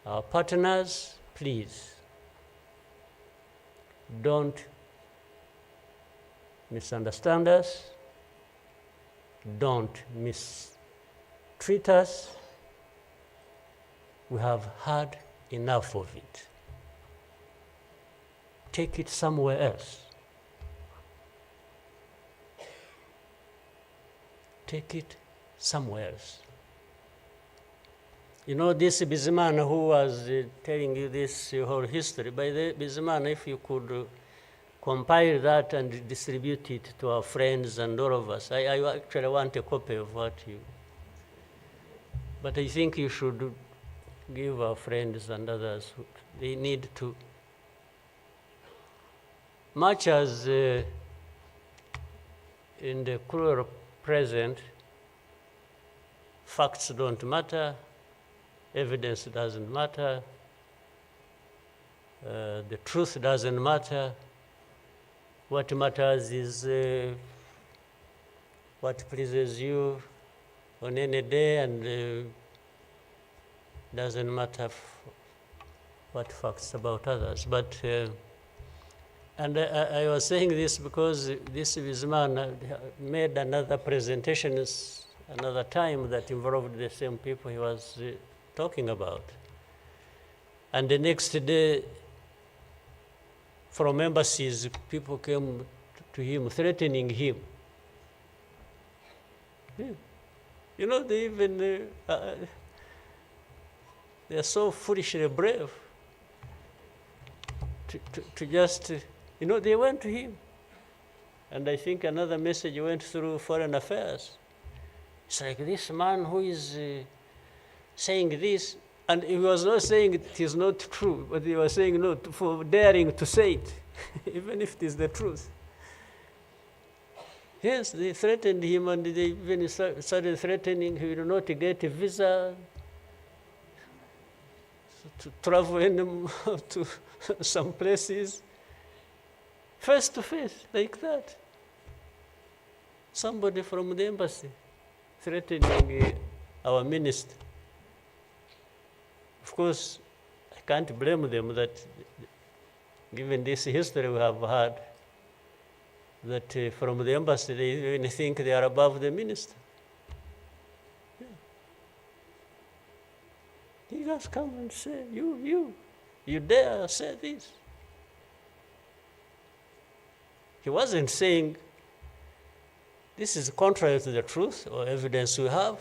our partners, please, don't misunderstand us, don't mistreat us. We have had enough of it. Take it somewhere else. Take it somewhere else. You know, this Bizimana who was telling you this whole history, by the Bizimana, if you could compile that and distribute it to our friends and all of us. I actually want a copy of what you... But I think you should give our friends and others, they need to, much as in the cruel present, facts don't matter, evidence doesn't matter, the truth doesn't matter. What matters is what pleases you on any day, and doesn't matter what facts about others. But and I was saying this because this man made another presentation another time that involved the same people he was talking about. And the next day, from embassies, people came to him, threatening him. Yeah. You know, they even, they are so foolishly brave to just, you know, they went to him. And I think another message went through Foreign Affairs. It's like this man who is saying this, and he was not saying it is not true, but he was saying no for daring to say it, even if it is the truth. Yes, they threatened him, and they even started threatening he will not get a visa to travel to some places, face to face, like that. Somebody from the embassy threatening our minister. Of course, I can't blame them that, given this history we have had, that from the embassy they even think they are above the minister. Yeah. He just come and say, you dare say this. He wasn't saying, this is contrary to the truth or evidence we have.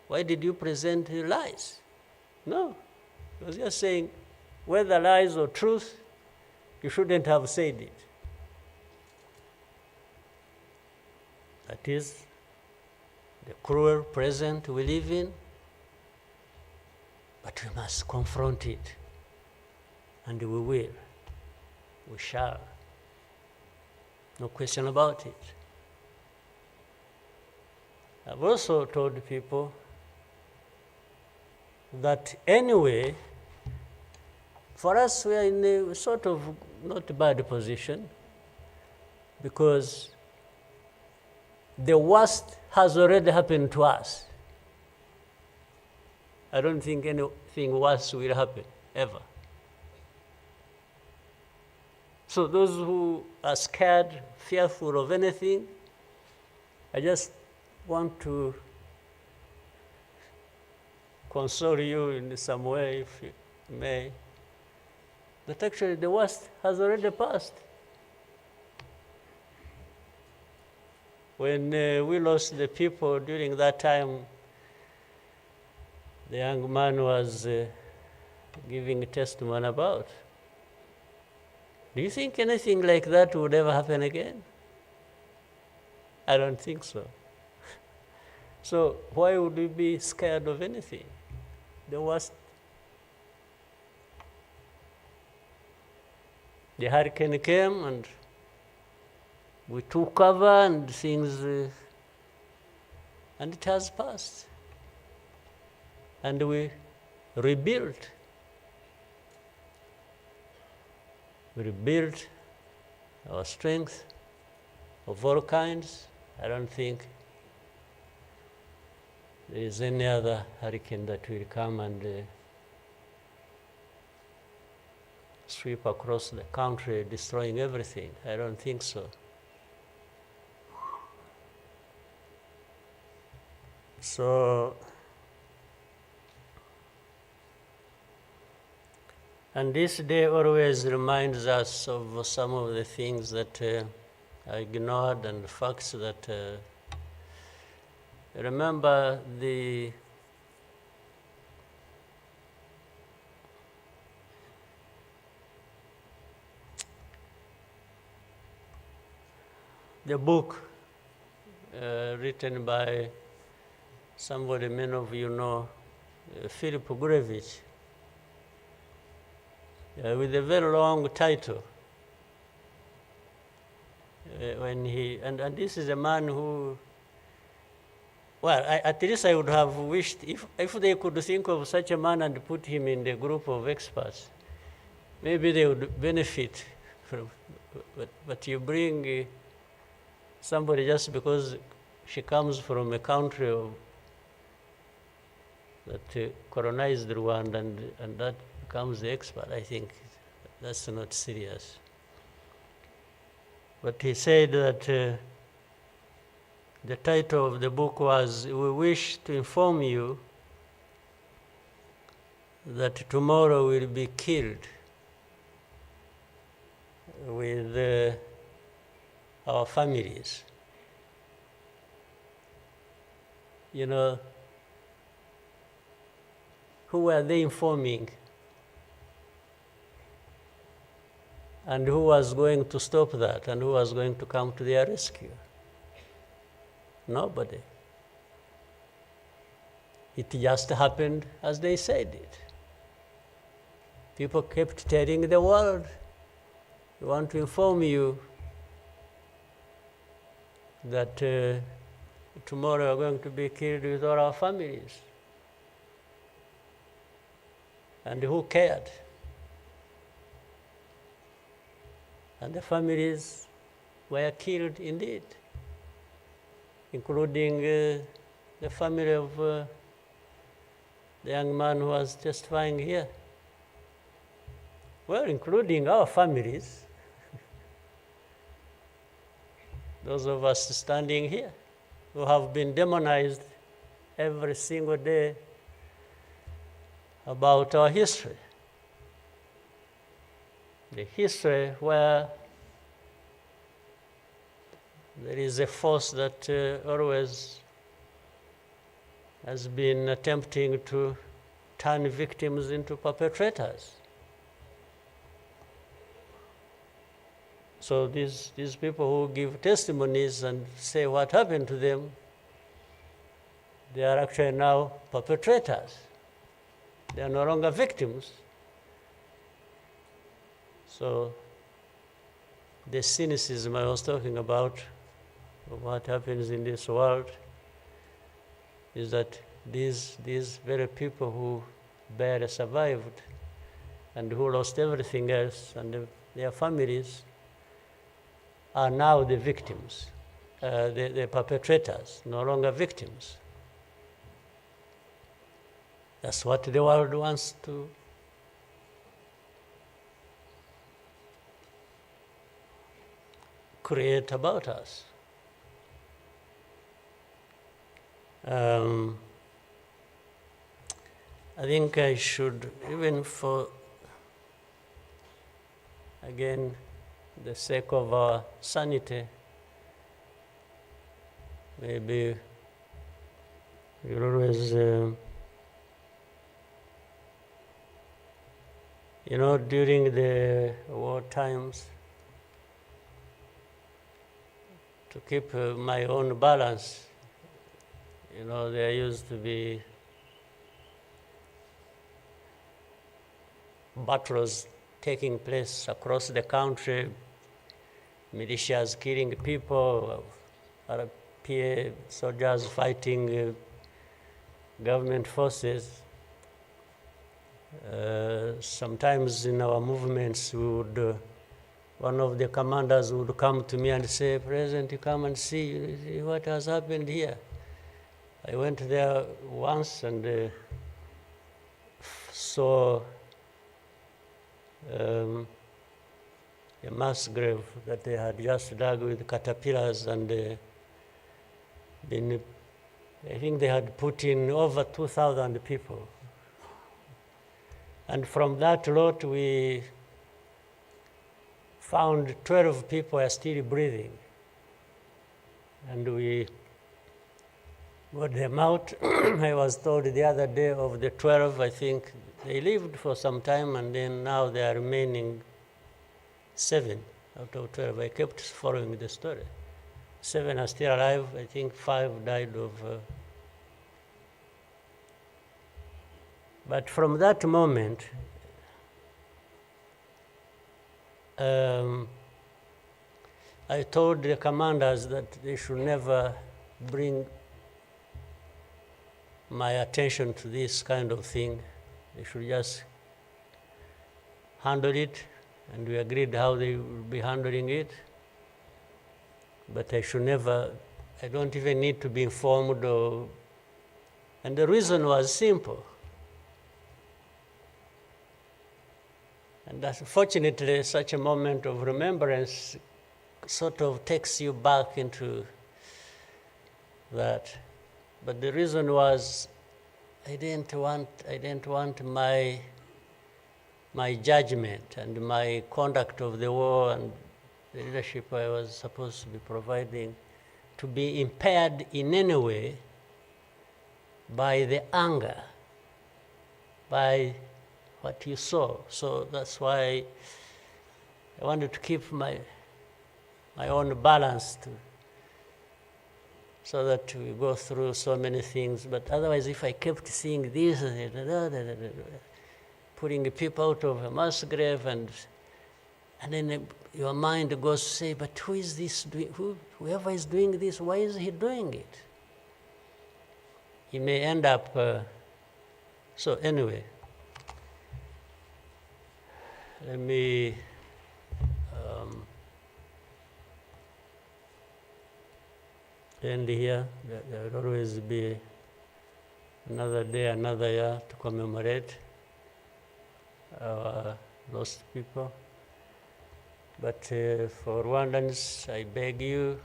Why did you present lies? No. He was just saying, whether lies or truth, you shouldn't have said it. That is the cruel present we live in, but we must confront it. And we will. We shall. No question about it. I've also told people that anyway, for us, we are in a sort of not bad position because the worst has already happened to us. I don't think anything worse will happen, ever. So those who are scared, fearful of anything, I just want to console you in some way, if you may, that actually the worst has already passed. When we lost the people during that time, the young man was giving a testimony about. Do you think anything like that would ever happen again? I don't think so. So why would we be scared of anything? The worst. The hurricane came and we took cover and things, and it has passed. And we rebuilt. We rebuilt our strength of all kinds. I don't think there is any other hurricane that will come and sweep across the country, destroying everything. I don't think so. So, and this day always reminds us of some of the things that I ignored and the facts that remember the book written by somebody many of you know, Philip Gurevich, with a very long title. When he and this is a man who, well, at least I would have wished if they could think of such a man and put him in the group of experts, maybe they would benefit from. But you bring somebody just because she comes from a country that colonized Rwanda and that becomes the expert. I think that's not serious. But he said that the title of the book was, "We wish to inform you that tomorrow will be killed with our families." You know, who were they informing? And who was going to stop that? And who was going to come to their rescue? Nobody. It just happened as they said it. People kept telling the world, "We want to inform you that tomorrow we're going to be killed with all our families." And who cared? And the families were killed indeed, including the family of the young man who was testifying here. Well, including our families, those of us standing here, who have been demonized every single day about our history. The history where there is a force that always has been attempting to turn victims into perpetrators. So these people who give testimonies and say what happened to them, they are actually now perpetrators. They are no longer victims. So the cynicism I was talking about, of what happens in this world, is that these very people who barely survived and who lost everything else and their families are now the victims, the perpetrators, no longer victims. That's what the world wants to create about us. I think I should, even for, again, the sake of our sanity, maybe we'll always, during the war times, to keep my own balance, there used to be battles taking place across the country, militias killing people, RPA soldiers fighting government forces. Sometimes in our movements, one of the commanders would come to me and say, "President, you come and see what has happened here." I went there once and saw a mass grave that they had just dug with caterpillars, and I think they had put in over 2,000 people. And from that lot, we found 12 people are still breathing. And we got them out. I was told the other day of the 12, I think they lived for some time, and then now there are remaining 7 out of 12. I kept following the story. 7 are still alive. I think 5 died of... But from that moment, I told the commanders that they should never bring my attention to this kind of thing. They should just handle it, and we agreed how they would be handling it. But I don't even need to be informed. And the reason was simple. And unfortunately, such a moment of remembrance sort of takes you back into that. But the reason was I didn't want my judgment and my conduct of the war and the leadership I was supposed to be providing to be impaired in any way by the anger, by what you saw. So that's why I wanted to keep my own balance so that we go through so many things. But otherwise, if I kept seeing this, putting people out of a mass grave, and then your mind goes to say, but who is this doing? Whoever is doing this, why is he doing it? He may end up. So anyway, let me end here. There will always be another day, another year to commemorate our lost people. But for Rwandans, I beg you,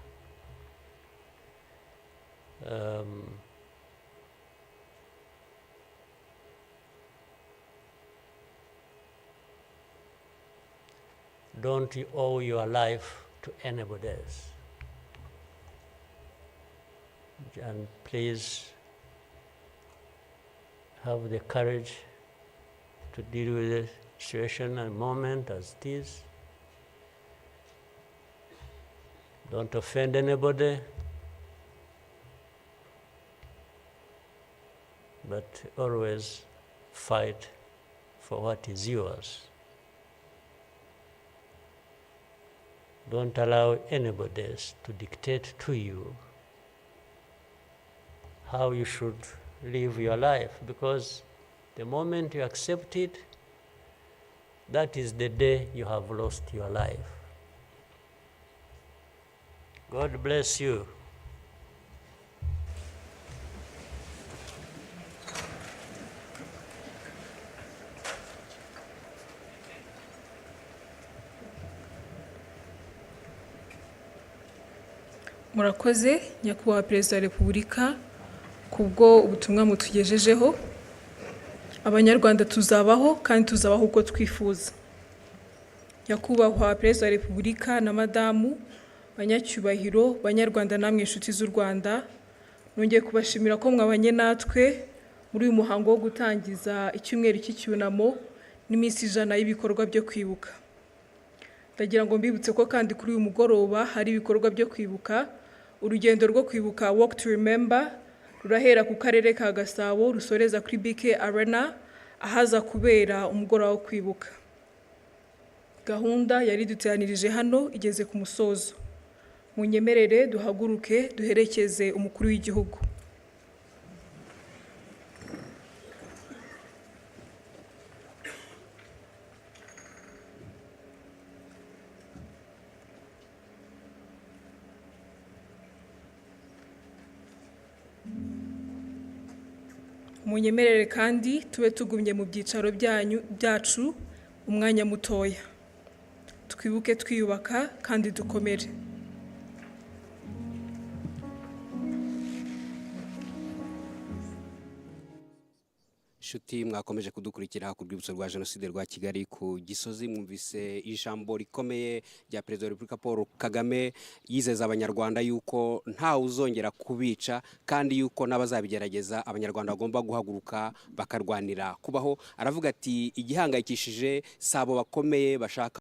don't you owe your life to anybody else. And please have the courage to deal with the situation and moment as it is. Don't offend anybody, but always fight for what is yours. Don't allow anybody else to dictate to you how you should live your life, because the moment you accept it, that is the day you have lost your life. God bless you. Murakoze nyakubahwa Perezida wa Repubulika kubwo ubutumwa mutugejejeho. Abanyarwanda tuzabaho kandi tuzabaho uko twifuza. Nyakubahwa Perezida wa Repubulika na Madamu, banyacyubahiro, Banyarwanda namwe inshuti z'u Rwanda, nongeye kubashimira ko mwabanye natwe muri uyu muhango wo gutangiza icyumweru cy'icyunamo n'iminsi 100 y'ibikorwa byo kwibuka. Ndagira ngo mbibutse ko kandi kuri uyu mugoroba hari ibikorwa byo kwibuka. Urugendo rwo kwibuka Walk to Remember rurahera ku karere ka Gasabo rusoreza kuri BK Arena ahaza kubera umugoroba wo kwibuka. Gahunda yari duteranirije hano igeze ku musozo. Munyemerere duhaguruke duherekeze umukuru w'igihugu. Munyemerere kandi tube tugumye mu byicaro byacu umwanya mutoya. Twibuke twiyubaka kandi dukomere. Shuti mwakomeje kudukurikira ku rwibutso rwa Jenoside rwa Kigali ku Gisozi, mwumvise ijambo rikomeye rya Perezida wa Repubulika Paul Kagame yizeza abanyarwanda yuko nta uzongera kubica kandi yuko n'abazabigerageza abanyarwanda bagomba guhaguruka bakarwanira kubaho. Aravuga ati igihangayikishije sabo bakomeye bashaka